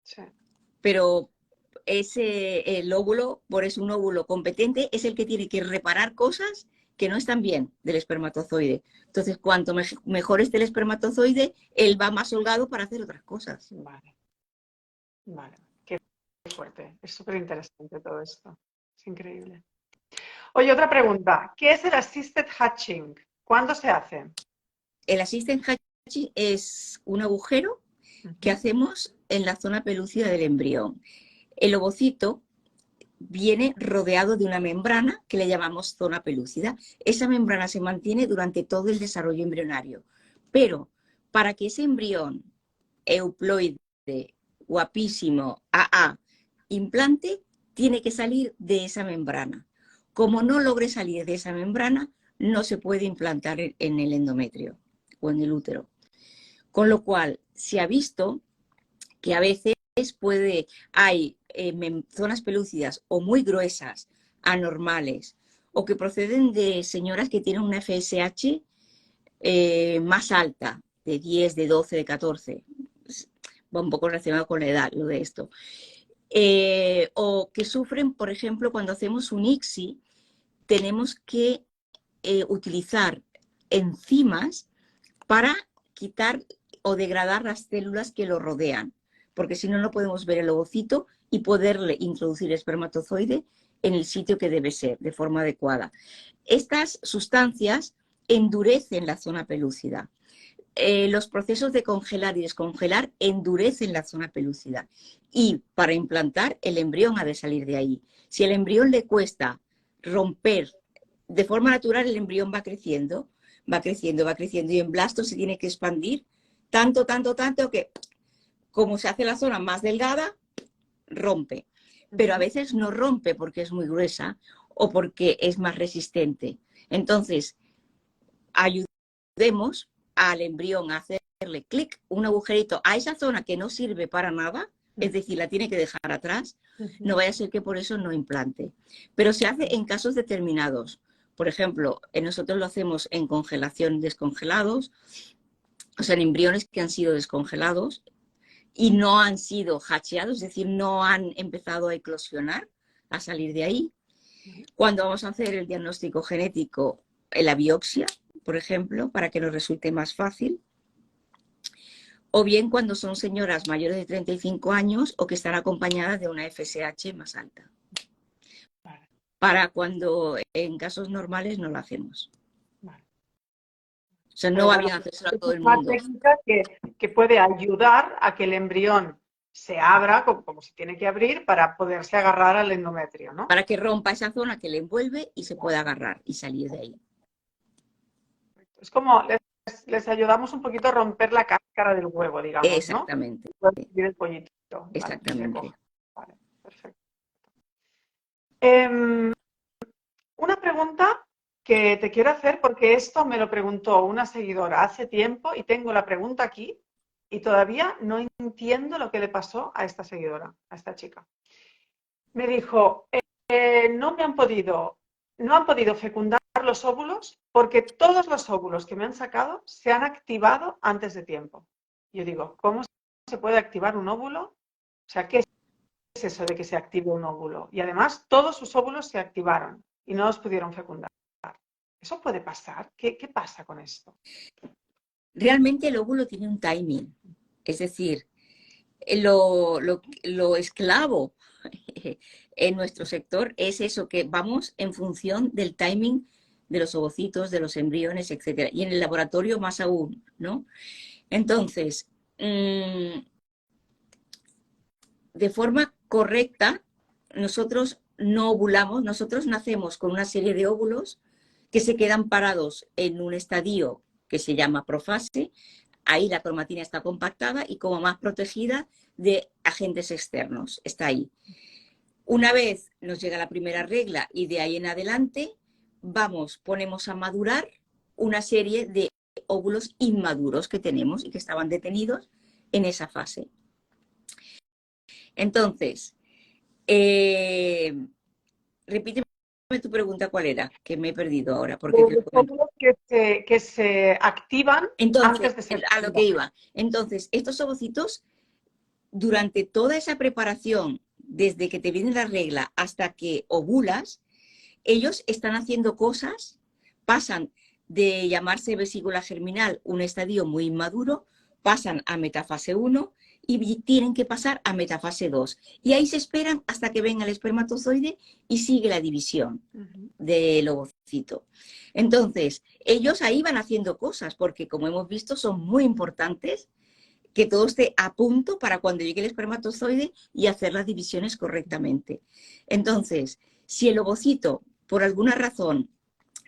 [SPEAKER 1] Sí.
[SPEAKER 2] Pero el óvulo, por eso un óvulo competente, es el que tiene que reparar cosas que no están bien del espermatozoide. Entonces, cuanto mejor esté el espermatozoide, él va más holgado para hacer otras cosas.
[SPEAKER 1] Vale, vale. Qué fuerte. Es súper interesante todo esto. Es increíble. Oye, otra pregunta. ¿Qué es el assisted hatching? ¿Cuándo se hace?
[SPEAKER 2] El assisted hatching es un agujero que hacemos en la zona pelúcida del embrión. El ovocito viene rodeado de una membrana que le llamamos zona pelúcida. Esa membrana se mantiene durante todo el desarrollo embrionario. Pero para que ese embrión euploide, guapísimo, AA, implante, tiene que salir de esa membrana. Como no logre salir de esa membrana, no se puede implantar en el endometrio o en el útero. Con lo cual, se ha visto que a veces hay zonas pelúcidas o muy gruesas, anormales, o que proceden de señoras que tienen una FSH más alta, de 10, de 12, de 14. Va un poco relacionado con la edad, lo de esto. O que sufren, por ejemplo, cuando hacemos un ICSI, tenemos que utilizar enzimas para quitar o degradar las células que lo rodean, porque si no, no podemos ver el ovocito y poderle introducir el espermatozoide en el sitio que debe ser, de forma adecuada. Estas sustancias endurecen la zona pelúcida. Los procesos de congelar y descongelar endurecen la zona pelúcida. Y para implantar, el embrión ha de salir de ahí. Si el embrión le cuesta romper, de forma natural el embrión va creciendo, y en blasto se tiene que expandir tanto que como se hace la zona más delgada, rompe. Pero a veces no rompe porque es muy gruesa o porque es más resistente. Entonces, ayudemos al embrión a hacerle clic, un agujerito a esa zona que no sirve para nada, es decir, la tiene que dejar atrás, no vaya a ser que por eso no implante. Pero se hace en casos determinados. Por ejemplo, nosotros lo hacemos en congelación descongelados, o sea, en embriones que han sido descongelados y no han sido hatcheados, es decir, no han empezado a eclosionar, a salir de ahí. Cuando vamos a hacer el diagnóstico genético, en la biopsia, por ejemplo, para que nos resulte más fácil. O bien cuando son señoras mayores de 35 años o que están acompañadas de una FSH más alta. Para cuando en casos normales no lo hacemos. O sea, no va bien hacerlo a todo el mundo.
[SPEAKER 1] Es una técnica que puede ayudar a que el embrión se abra como se tiene que abrir para poderse agarrar al endometrio, ¿no?
[SPEAKER 2] Para que rompa esa zona que le envuelve y se pueda agarrar y salir de ahí.
[SPEAKER 1] Es como les ayudamos un poquito a romper la cáscara del huevo, digamos, ¿no?
[SPEAKER 2] Exactamente.
[SPEAKER 1] El pollito.
[SPEAKER 2] Exactamente.
[SPEAKER 1] Vale, perfecto. Una pregunta que te quiero hacer, porque esto me lo preguntó una seguidora hace tiempo y tengo la pregunta aquí y todavía no entiendo lo que le pasó a esta seguidora, a esta chica. Me dijo, no han podido fecundar los óvulos porque todos los óvulos que me han sacado se han activado antes de tiempo. Yo digo, ¿cómo se puede activar un óvulo? O sea, ¿qué es eso de que se active un óvulo? Y además todos sus óvulos se activaron y no los pudieron fecundar. ¿Eso puede pasar? ¿Qué pasa con esto?
[SPEAKER 2] Realmente el óvulo tiene un timing. Es decir, lo esclavo en nuestro sector es eso, que vamos en función del timing de los ovocitos, de los embriones, etc. Y en el laboratorio más aún, ¿no? Entonces, de forma correcta, nosotros no ovulamos, nosotros nacemos con una serie de óvulos que se quedan parados en un estadio que se llama profase. Ahí la cromatina está compactada y como más protegida de agentes externos, está ahí. Una vez nos llega la primera regla y de ahí en adelante ponemos a madurar una serie de óvulos inmaduros que tenemos y que estaban detenidos en esa fase. Entonces, repíteme tu pregunta, ¿cuál era? Que me he perdido ahora. Porque
[SPEAKER 1] los óvulos que se activan antes de ser
[SPEAKER 2] a lo que iba. Entonces, estos ovocitos, durante toda esa preparación, desde que te viene la regla hasta que ovulas, ellos están haciendo cosas, pasan de llamarse vesícula germinal, un estadio muy inmaduro, pasan a metafase 1 y tienen que pasar a metafase 2. Y ahí se esperan hasta que venga el espermatozoide y sigue la división del ovocito. Entonces, ellos ahí van haciendo cosas, porque como hemos visto, son muy importantes que todo esté a punto para cuando llegue el espermatozoide y hacer las divisiones correctamente. Entonces, si el ovocito, por alguna razón,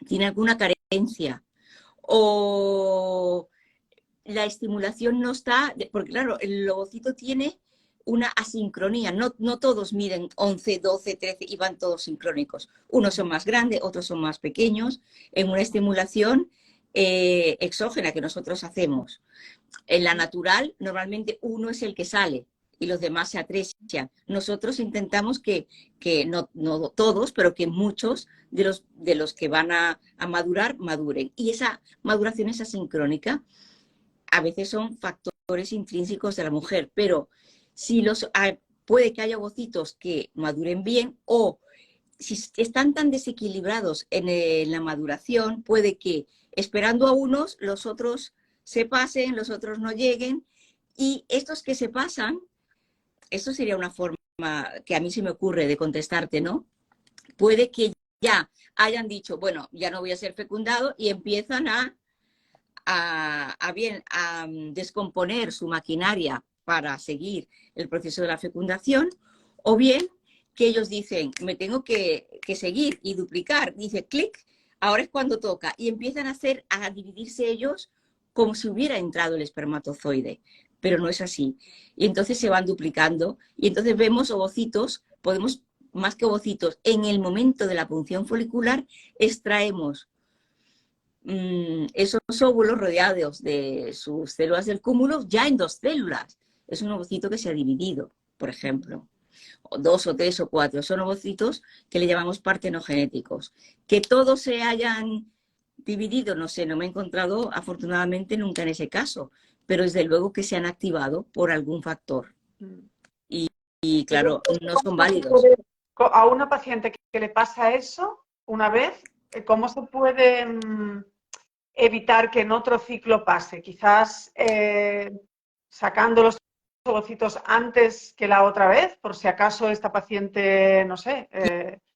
[SPEAKER 2] tiene alguna carencia o la estimulación no está, porque claro, el ovocito tiene una asincronía, no todos miden 11, 12, 13 y van todos sincrónicos. Unos son más grandes, otros son más pequeños, en una estimulación exógena que nosotros hacemos. En la natural, normalmente uno es el que sale y los demás se atresan. Nosotros intentamos que no todos, pero que muchos de los que van a madurar, maduren. Y esa maduración es asincrónica. A veces son factores intrínsecos de la mujer, pero si puede que haya ovocitos que maduren bien o si están tan desequilibrados en la maduración, puede que esperando a unos, los otros se pasen, los otros no lleguen, y estos que se pasan, esto sería una forma que a mí se me ocurre de contestarte, ¿no? Puede que ya hayan dicho, bueno, ya no voy a ser fecundado y empiezan a descomponer su maquinaria para seguir el proceso de la fecundación, o bien que ellos dicen, me tengo que seguir y duplicar, dice clic, ahora es cuando toca, y empiezan a dividirse ellos como si hubiera entrado el espermatozoide, pero no es así. Y entonces se van duplicando, y entonces vemos ovocitos, podemos, más que ovocitos, en el momento de la punción folicular, extraemos esos óvulos rodeados de sus células del cúmulo ya en 2 células. Es un ovocito que se ha dividido, por ejemplo. O 2 o 3 o 4. Son ovocitos que le llamamos partenogenéticos. Que todos se hayan dividido, no sé, no me he encontrado afortunadamente nunca en ese caso, pero desde luego que se han activado por algún factor. Y claro, no son válidos.
[SPEAKER 1] A una paciente que le pasa eso una vez, ¿cómo se puede evitar que en otro ciclo pase? Quizás sacando los ovocitos antes que la otra vez, por si acaso esta paciente, no sé,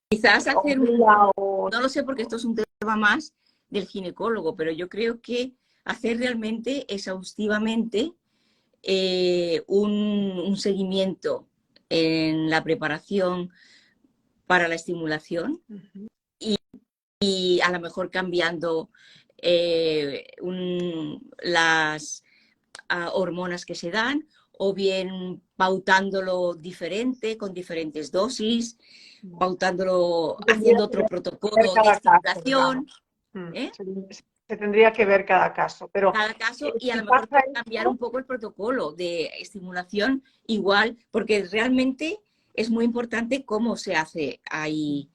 [SPEAKER 2] Quizás hacer
[SPEAKER 1] ovula o...
[SPEAKER 2] no lo sé porque esto es un tema más del ginecólogo, pero yo creo que hacer realmente exhaustivamente un seguimiento en la preparación para la estimulación y a lo mejor cambiando las hormonas que se dan o bien pautándolo diferente, con diferentes dosis, pautándolo, haciendo otro protocolo de estimulación. ¿Eh?
[SPEAKER 1] Se tendría que ver cada caso, pero
[SPEAKER 2] cada caso y a
[SPEAKER 1] si
[SPEAKER 2] lo mejor
[SPEAKER 1] pasa
[SPEAKER 2] cambiar
[SPEAKER 1] esto,
[SPEAKER 2] un poco el protocolo de estimulación igual, porque realmente es muy importante cómo se hace ahí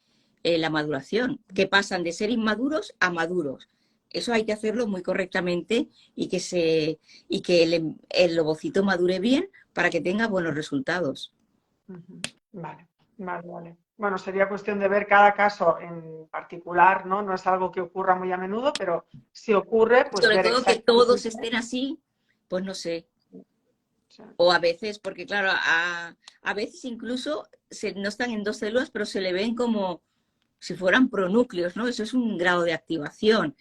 [SPEAKER 2] la maduración, que pasan de ser inmaduros a maduros. Eso hay que hacerlo muy correctamente y que el ovocito madure bien para que tenga buenos resultados.
[SPEAKER 1] vale, vale, vale. Bueno, sería cuestión de ver cada caso en particular, ¿no? No es algo que ocurra muy a menudo, pero si ocurre, pues
[SPEAKER 2] Sobre
[SPEAKER 1] ver
[SPEAKER 2] todo que todos
[SPEAKER 1] exactamente.
[SPEAKER 2] estén así, pues no sé.
[SPEAKER 1] Sí.
[SPEAKER 2] O a veces, porque claro, a veces incluso no están en dos células, pero se le ven como si fueran pronúcleos, ¿no? Eso es un grado de activación.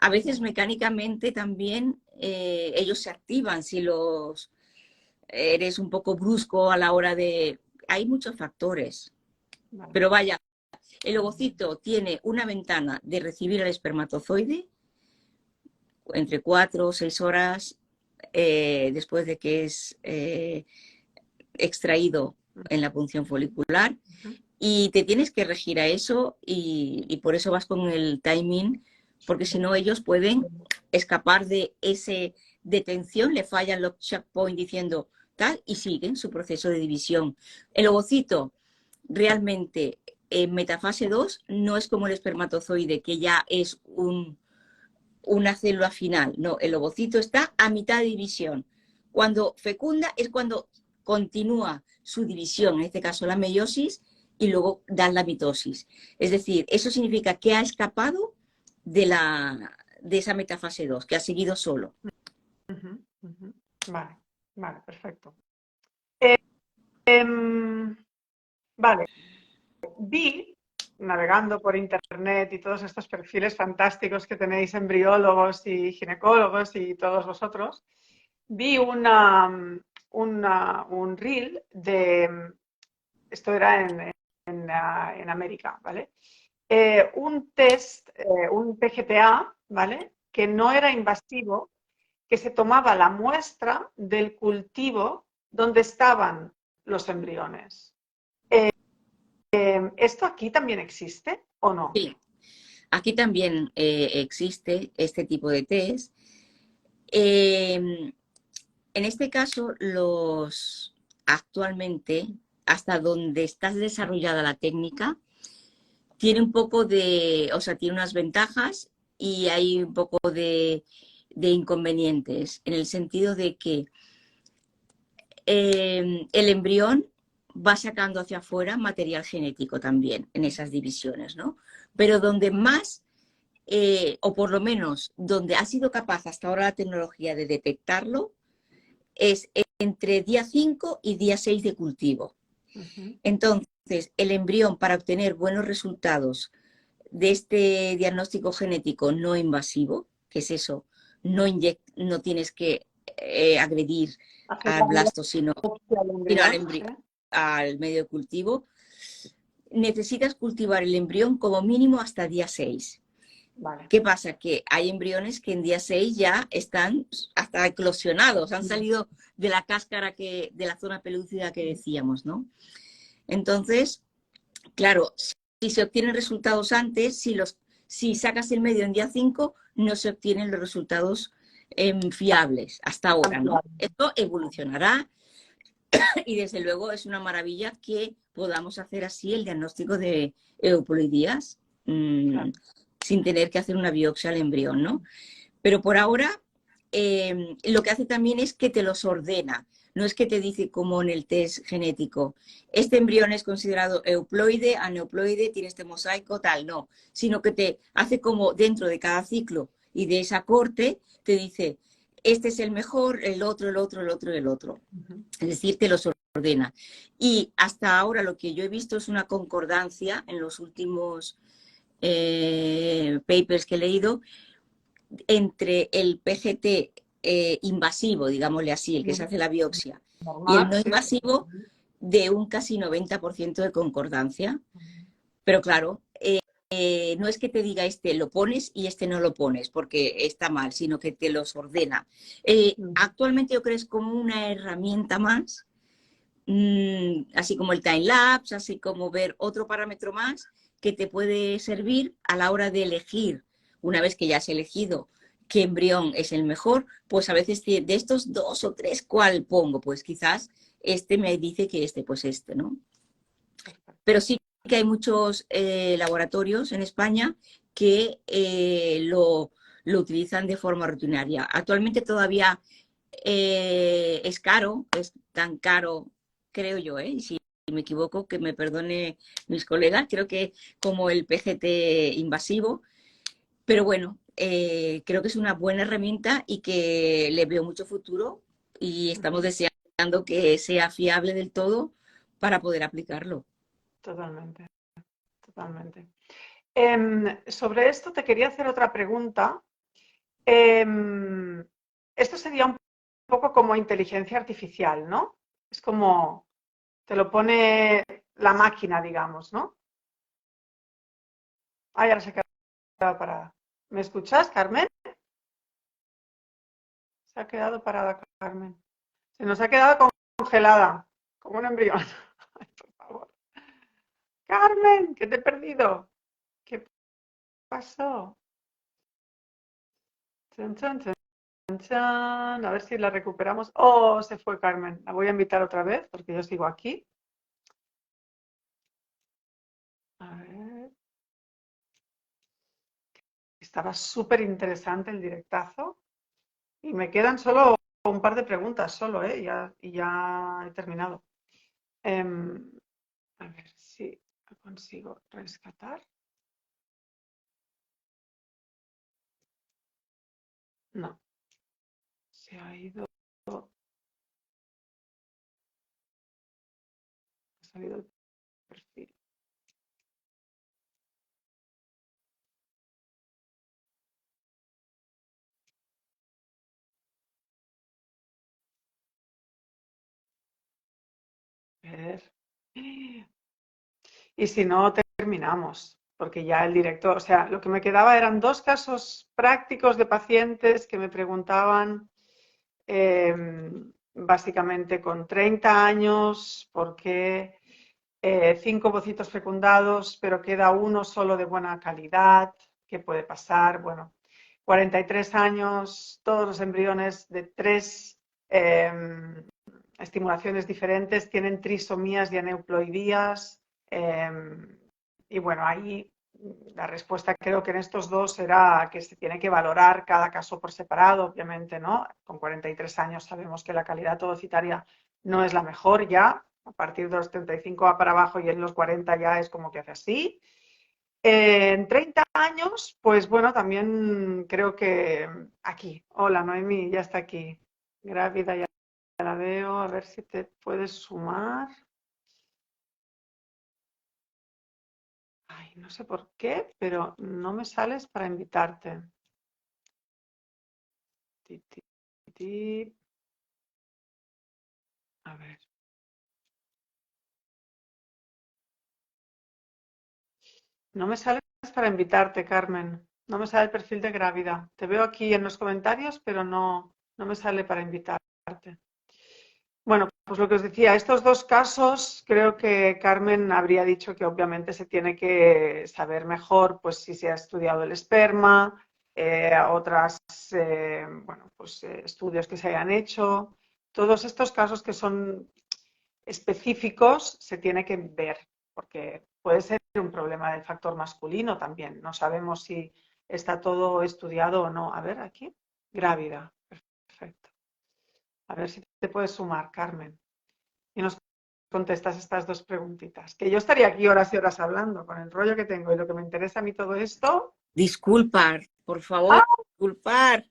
[SPEAKER 2] A veces mecánicamente también ellos se activan si los eres un poco brusco a la hora de... Hay muchos factores.
[SPEAKER 1] Vale.
[SPEAKER 2] Pero vaya, el ovocito tiene una ventana de recibir el espermatozoide entre 4 o 6 horas después de que es extraído en la punción folicular y te tienes que regir a eso y por eso vas con el timing, porque si no ellos pueden escapar de ese detención, le fallan los checkpoints diciendo tal y siguen su proceso de división. El ovocito realmente en metafase 2 no es como el espermatozoide, que ya es una célula final. No, el ovocito está a mitad de división. Cuando fecunda es cuando continúa su división, en este caso la meiosis, y luego da la mitosis. Es decir, eso significa que ha escapado de esa metafase 2, que ha seguido solo.
[SPEAKER 1] Vale, vale, perfecto. Vale, vi, navegando por internet y todos estos perfiles fantásticos que tenéis embriólogos y ginecólogos y todos vosotros, vi un reel de, esto era en América, ¿vale? Un test, un PGTA, ¿vale? Que no era invasivo, que se tomaba la muestra del cultivo donde estaban los embriones. ¿Esto aquí también existe o no?
[SPEAKER 2] Sí, aquí también existe este tipo de test. En este caso, actualmente, hasta donde está desarrollada la técnica, tiene un poco o sea, tiene unas ventajas y hay un poco de inconvenientes, en el sentido de que el embrión va sacando hacia afuera material genético también en esas divisiones, ¿no? Pero donde más, o por lo menos donde ha sido capaz hasta ahora la tecnología de detectarlo, es entre día 5 y día 6 de cultivo. Entonces, el embrión, para obtener buenos resultados de este diagnóstico genético no invasivo, que es eso, no tienes que agredir al blasto, sino al medio de cultivo, necesitas cultivar el embrión como mínimo hasta día 6. Vale. ¿Qué pasa? Que hay embriones que en día 6 ya están hasta eclosionados, han salido de la cáscara, de la zona pelúcida que decíamos, ¿no? Entonces, claro, si se obtienen resultados antes, si sacas el medio en día 5, no se obtienen los resultados fiables hasta ahora, ¿no? Esto evolucionará y desde luego es una maravilla que podamos hacer así el diagnóstico de euploidías sin tener que hacer una biopsia al embrión, ¿no? Pero por ahora lo que hace también es que te los ordena. No es que te dice como en el test genético, este embrión es considerado euploide, aneuploide, tiene este mosaico, tal, no. Sino que te hace como dentro de cada ciclo y de esa corte te dice, este es el mejor, el otro, el otro, el otro, el otro. Es decir, te los ordena. Y hasta ahora lo que yo he visto es una concordancia en los últimos papers que he leído entre el PGT invasivo, digámosle así, el que se hace la biopsia, y el no invasivo, de un casi 90% de concordancia. Pero claro, no es que te diga este lo pones y este no lo pones porque está mal, sino que te los ordena. Actualmente yo creo que es como una herramienta más, así como el time lapse, así como ver otro parámetro más que te puede servir a la hora de elegir, una vez que ya has elegido qué embrión es el mejor, pues a veces de estos 2 o 3, ¿cuál pongo? Pues quizás este me dice que este, pues este, ¿no? Pero sí que hay muchos laboratorios en España que lo utilizan de forma rutinaria. Actualmente todavía es caro, es tan caro, creo yo, y si me equivoco, que me perdone mis colegas, creo que como el PGT invasivo, pero bueno, creo que es una buena herramienta y que le veo mucho futuro y estamos deseando que sea fiable del todo para poder aplicarlo.
[SPEAKER 1] Totalmente, totalmente. Sobre esto te quería hacer otra pregunta. Esto sería un poco como inteligencia artificial, ¿no? Es como te lo pone la máquina, digamos, ¿no? Ay, ahora se ha quedado parada. ¿Me escuchas, Carmen? Se ha quedado parada, Carmen. Se nos ha quedado congelada, como un embrión. Ay, por favor. Carmen, que te he perdido. ¿Qué pasó? Chan, chan, chan, chan. A ver si la recuperamos. Oh, se fue Carmen. La voy a invitar otra vez porque yo sigo aquí. A ver. Estaba súper interesante el directazo. Y me quedan solo un par de preguntas, solo, ¿eh? Y ya he terminado. A ver si lo consigo rescatar. No, se ha ido. Ha salido el perfil. A ver. Y si no, terminamos, porque ya el director, o sea, lo que me quedaba eran 2 casos prácticos de pacientes que me preguntaban básicamente con 30 años, por qué 5 ovocitos fecundados, pero queda uno solo de buena calidad, ¿qué puede pasar? Bueno, 43 años, todos los embriones de 3 estimulaciones diferentes tienen trisomías y aneuploidías. Y bueno, ahí la respuesta creo que en estos dos era que se tiene que valorar cada caso por separado, obviamente, ¿no? Con 43 años sabemos que la calidad ovocitaria no es la mejor ya, a partir de los 35 va para abajo y en los 40 ya es como que hace así. En 30 años, pues bueno, también creo que aquí, hola Noemi, ya está aquí, grávida, ya la veo, a ver si te puedes sumar. Ay, no sé por qué, pero no me sales para invitarte. Ti, ti, ti. A ver. No me sales para invitarte, Carmen. No me sale el perfil de grávida. Te veo aquí en los comentarios, pero no me sale para invitarte. Bueno, pues lo que os decía, estos 2 casos, creo que Carmen habría dicho que obviamente se tiene que saber mejor, pues si se ha estudiado el esperma, otras, bueno, pues estudios que se hayan hecho. Todos estos casos que son específicos se tiene que ver, porque puede ser un problema del factor masculino también. No sabemos si está todo estudiado o no. A ver, aquí, grávida. Perfecto. A ver si te puedes sumar, Carmen. Y nos contestas estas 2 preguntitas. Que yo estaría aquí horas y horas hablando con el rollo que tengo y lo que me interesa a mí todo esto.
[SPEAKER 2] Disculpa, por favor, Disculpar.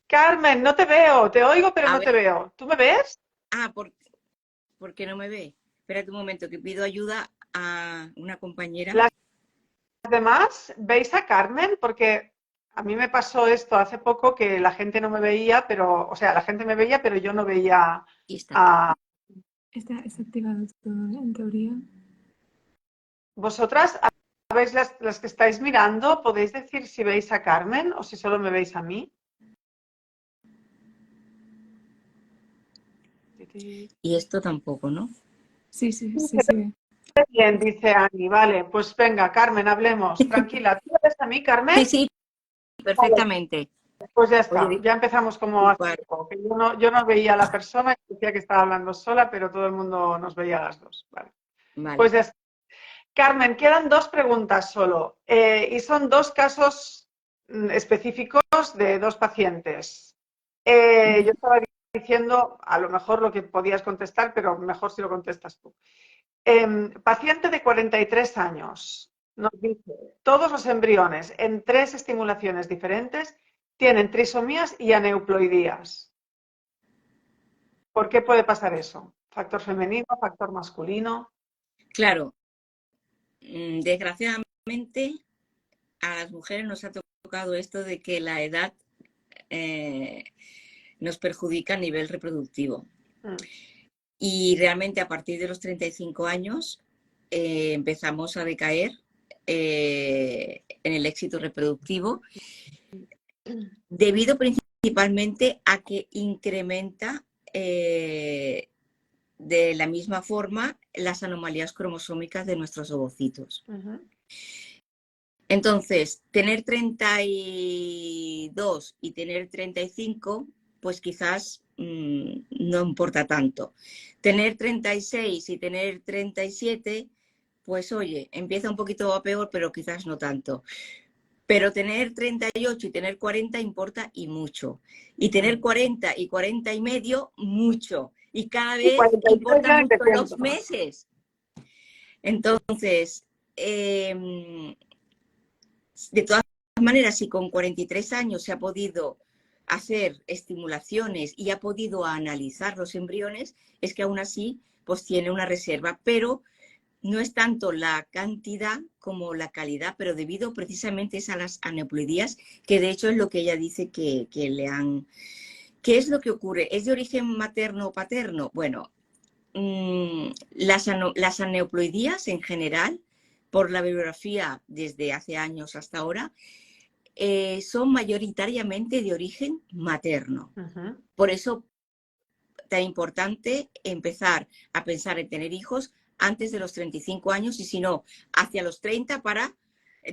[SPEAKER 1] Carmen, no te veo, te oigo pero
[SPEAKER 2] A
[SPEAKER 1] no
[SPEAKER 2] ver,
[SPEAKER 1] te veo. ¿Tú me ves?
[SPEAKER 2] ah, ¿por qué no me ve? Espérate un momento, que pido ayuda a una compañera.
[SPEAKER 1] ¿Las demás veis a Carmen? Porque a mí me pasó esto hace poco que la gente no me veía, pero, o sea, la gente me veía, pero yo no veía
[SPEAKER 2] Aquí está.
[SPEAKER 1] a
[SPEAKER 3] Está activado todo, en teoría.
[SPEAKER 1] vosotras. ¿Veis las que estáis mirando? ¿Podéis decir si veis a Carmen o si solo me veis a mí?
[SPEAKER 2] Y esto tampoco, ¿no?
[SPEAKER 3] Sí, sí, sí, se ve.
[SPEAKER 1] Bien, dice Ani. Vale, pues venga, Carmen, hablemos. Tranquila. ¿Tú me ves a mí,
[SPEAKER 2] Sí,
[SPEAKER 1] Carmen?
[SPEAKER 2] sí,
[SPEAKER 1] Vale,
[SPEAKER 2] perfectamente.
[SPEAKER 1] pues ya
[SPEAKER 2] Oye,
[SPEAKER 1] está. Ya empezamos como hace
[SPEAKER 2] disculpar.
[SPEAKER 1] poco. Que yo no veía a la persona y decía que estaba hablando sola, pero todo el mundo nos veía a las dos. Vale.
[SPEAKER 2] Vale.
[SPEAKER 1] Pues ya está. Carmen, quedan dos preguntas solo. Y son dos casos específicos de dos pacientes. Yo estaba diciendo a lo mejor lo que podías contestar, pero mejor si lo contestas tú. Paciente de 43 años nos dice, todos los embriones en 3 estimulaciones diferentes tienen trisomías y aneuploidías. ¿Por qué puede pasar eso? ¿Factor femenino, factor masculino?
[SPEAKER 2] Claro, desgraciadamente a las mujeres nos ha tocado esto de que la edad nos perjudica a nivel reproductivo. Y realmente a partir de los 35 años empezamos a decaer en el éxito reproductivo, debido principalmente a que incrementa de la misma forma las anomalías cromosómicas de nuestros ovocitos. Entonces, tener 32 y tener 35, pues quizás no importa tanto. Tener 36 y tener 37, pues oye, empieza un poquito a peor, pero quizás no tanto. Pero tener 38 y tener 40 importa y mucho. Y tener 40 y 40 y medio, mucho. Y cada
[SPEAKER 1] Y
[SPEAKER 2] vez
[SPEAKER 1] 43
[SPEAKER 2] importa
[SPEAKER 1] ya ni
[SPEAKER 2] mucho
[SPEAKER 1] te
[SPEAKER 2] los
[SPEAKER 1] cuento.
[SPEAKER 2] meses. Entonces, de todas maneras, si con 43 años se ha podido hacer estimulaciones y ha podido analizar los embriones, es que aún así pues tiene una reserva, pero no es tanto la cantidad como la calidad, pero debido precisamente a las aneuploidías, que de hecho es lo que ella dice que le han... ¿Qué es lo que ocurre? ¿Es de origen materno o paterno? Bueno, las aneuploidías en general, por la bibliografía desde hace años hasta ahora, son mayoritariamente de origen materno. Por eso tan importante empezar a pensar en tener hijos antes de los 35 años y si no, hacia los 30 para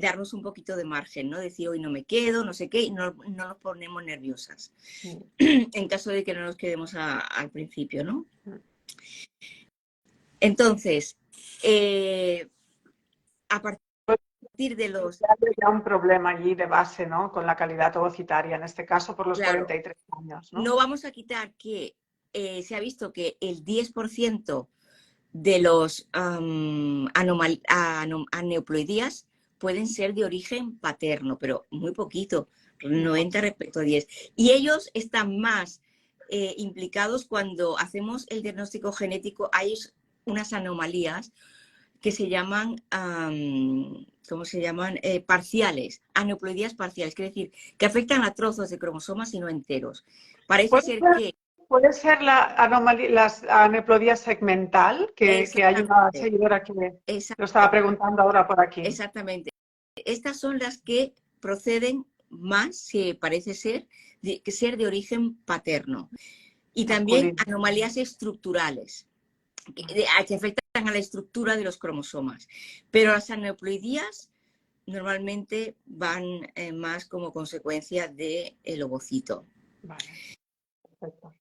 [SPEAKER 2] darnos un poquito de margen, ¿no? Decir, hoy no me quedo, no sé qué, y no nos ponemos nerviosas. En caso de que no nos quedemos al principio, ¿no? Entonces, a partir de los...
[SPEAKER 1] Hay ya un problema allí de base, ¿no? Con la calidad ovocitaria, en este caso por los
[SPEAKER 2] Claro,
[SPEAKER 1] 43 años, ¿no?
[SPEAKER 2] no vamos a quitar que se ha visto que el 10% de los aneuploidías pueden ser de origen paterno, pero muy poquito, 90 respecto a 10. Y ellos están más implicados cuando hacemos el diagnóstico genético. Hay unas anomalías que se llaman, ¿cómo se llaman? Parciales, aneuploidías parciales, quiere decir que afectan a trozos de cromosomas y no enteros. Parece ser que...
[SPEAKER 1] ¿Puede ser la aneuploidía segmental? Que hay una
[SPEAKER 2] Exactamente,
[SPEAKER 1] seguidora que lo estaba
[SPEAKER 2] exactamente,
[SPEAKER 1] preguntando ahora por aquí.
[SPEAKER 2] exactamente. Estas son las que proceden más, parece ser, que ser de origen paterno. Y también
[SPEAKER 1] Masculino.
[SPEAKER 2] anomalías estructurales que afectan a la estructura de los cromosomas. Pero las aneuploidías normalmente van más como consecuencia del ovocito.
[SPEAKER 1] Vale, perfecto.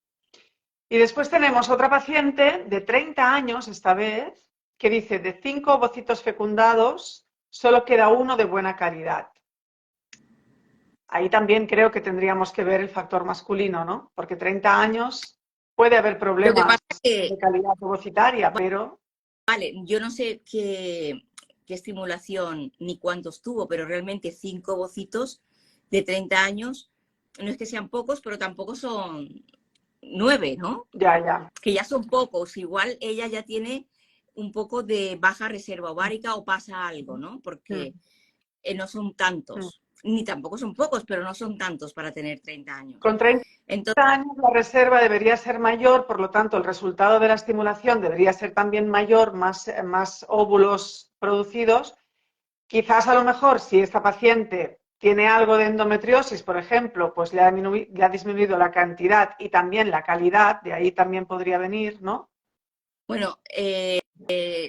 [SPEAKER 1] Y después tenemos otra paciente de 30 años, esta vez, que dice, de 5 ovocitos fecundados, solo queda uno de buena calidad. Ahí también creo que tendríamos que ver el factor masculino, ¿no? Porque 30 años puede haber
[SPEAKER 2] Lo que
[SPEAKER 1] problemas
[SPEAKER 2] pasa es que,
[SPEAKER 1] de calidad ovocitaria, pero...
[SPEAKER 2] vale, yo no sé qué estimulación ni cuántos tuvo, pero realmente 5 ovocitos de 30 años, no es que sean pocos, pero tampoco son 9, ¿no?
[SPEAKER 1] Ya.
[SPEAKER 2] Que ya son pocos. Igual ella ya tiene un poco de baja reserva ovárica o pasa algo, ¿no? Porque no son tantos. Ni tampoco son pocos, pero no son tantos para tener 30 años.
[SPEAKER 1] Con 30
[SPEAKER 2] Entonces,
[SPEAKER 1] años la reserva debería ser mayor, por lo tanto el resultado de la estimulación debería ser también mayor, más óvulos producidos. Quizás a lo mejor si esta paciente tiene algo de endometriosis, por ejemplo, pues le ha disminuido la cantidad y también la calidad, de ahí también podría venir, ¿no?
[SPEAKER 2] bueno,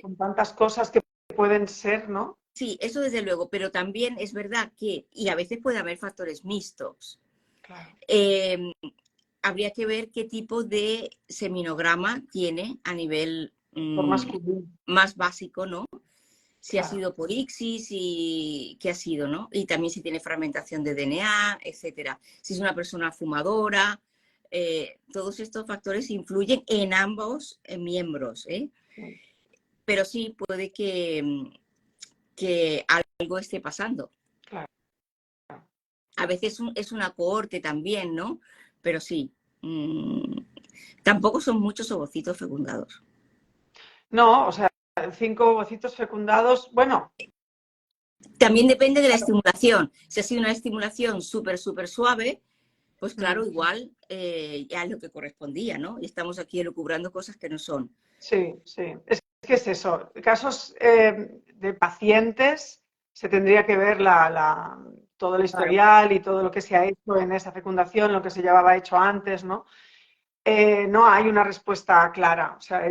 [SPEAKER 1] Con tantas cosas que pueden ser, ¿no?
[SPEAKER 2] sí, eso desde luego, pero también es verdad que, y a veces puede haber factores mixtos.
[SPEAKER 1] Claro.
[SPEAKER 2] Habría que ver qué tipo de seminograma tiene a nivel
[SPEAKER 1] Por masculino.
[SPEAKER 2] más básico, ¿no? Si
[SPEAKER 1] Claro.
[SPEAKER 2] ha sido por ICSIS y qué ha sido, ¿no? Y también si tiene fragmentación de DNA, etcétera. Si es una persona fumadora, todos estos factores influyen en ambos miembros, ¿eh?
[SPEAKER 1] Sí.
[SPEAKER 2] Pero sí puede que algo esté pasando.
[SPEAKER 1] Claro.
[SPEAKER 2] A veces es una cohorte también, ¿no? Pero sí, tampoco son muchos ovocitos fecundados.
[SPEAKER 1] No, o sea, 5 ovocitos fecundados, bueno.
[SPEAKER 2] También depende de la estimulación. Si ha sido una estimulación súper suave, pues claro, igual ya es lo que correspondía, ¿no? Y estamos aquí elucubrando cosas que no son.
[SPEAKER 1] Sí. Es que es eso. Casos de pacientes se tendría que ver todo el historial y todo lo que se ha hecho en esa fecundación, lo que se llevaba hecho antes, ¿no? No hay una respuesta clara. O sea,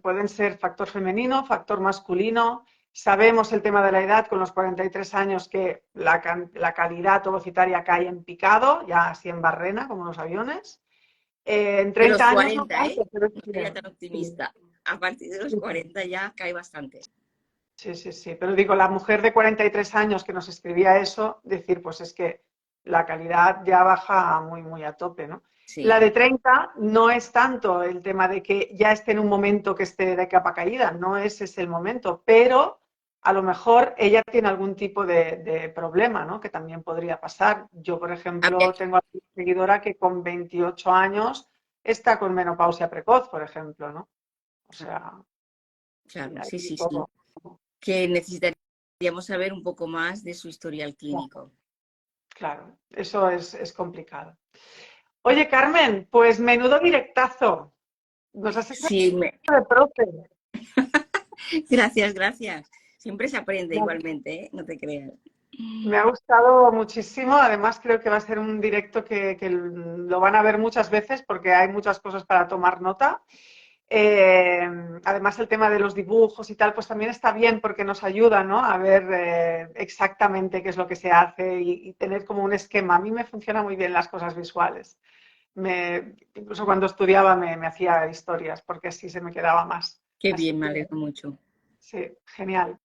[SPEAKER 1] pueden ser factor femenino, factor masculino. Sabemos el tema de la edad con los 43 años que la calidad ovocitaria cae en picado, ya así en barrena, como los aviones. En
[SPEAKER 2] De los
[SPEAKER 1] 30 años no
[SPEAKER 2] 40,
[SPEAKER 1] tanto, pero
[SPEAKER 2] no sería tan optimista. A partir de los 40 ya cae bastante.
[SPEAKER 1] Sí. Pero digo, la mujer de 43 años que nos escribía eso, decir, pues es que la calidad ya baja muy a tope, ¿no?
[SPEAKER 2] Sí.
[SPEAKER 1] La de 30 no es tanto el tema de que ya esté en un momento que esté de capa caída, no ese es el momento, pero a lo mejor ella tiene algún tipo de problema, ¿no? Que también podría pasar. Yo, por ejemplo, tengo a una seguidora que con 28 años está con menopausia precoz, por ejemplo, ¿no? O sea,
[SPEAKER 2] claro, sí.
[SPEAKER 1] todo.
[SPEAKER 2] Que necesitaríamos saber un poco más de su historial clínico.
[SPEAKER 1] Claro, eso es complicado. Oye, Carmen, pues menudo directazo. Nos has hecho
[SPEAKER 2] Sí,
[SPEAKER 1] de profe.
[SPEAKER 2] gracias. Siempre se aprende igualmente, ¿eh? No te creas.
[SPEAKER 1] Me ha gustado muchísimo. Además, creo que va a ser un directo que lo van a ver muchas veces porque hay muchas cosas para tomar nota. Además, el tema de los dibujos y tal, pues también está bien porque nos ayuda, ¿no? A ver exactamente qué es lo que se hace y tener como un esquema. A mí me funcionan muy bien las cosas visuales. Incluso cuando estudiaba me hacía historias porque así se me quedaba más.
[SPEAKER 2] Qué
[SPEAKER 1] Así
[SPEAKER 2] bien, me
[SPEAKER 1] que,
[SPEAKER 2] alegro mucho.
[SPEAKER 1] sí, genial.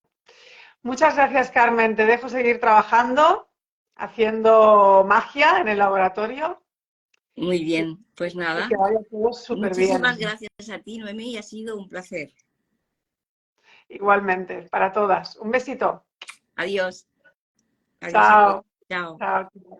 [SPEAKER 1] Muchas gracias, Carmen. Te dejo seguir trabajando, haciendo magia en el laboratorio
[SPEAKER 2] Muy
[SPEAKER 1] y
[SPEAKER 2] bien, pues nada.
[SPEAKER 1] que vaya todo súper bien.
[SPEAKER 2] Muchísimas gracias a ti, Noemí, ha sido un placer.
[SPEAKER 1] Igualmente, para todas. Un besito.
[SPEAKER 2] Adiós. Adiós a todos.
[SPEAKER 1] Chao.
[SPEAKER 2] Chao.
[SPEAKER 1] Chao.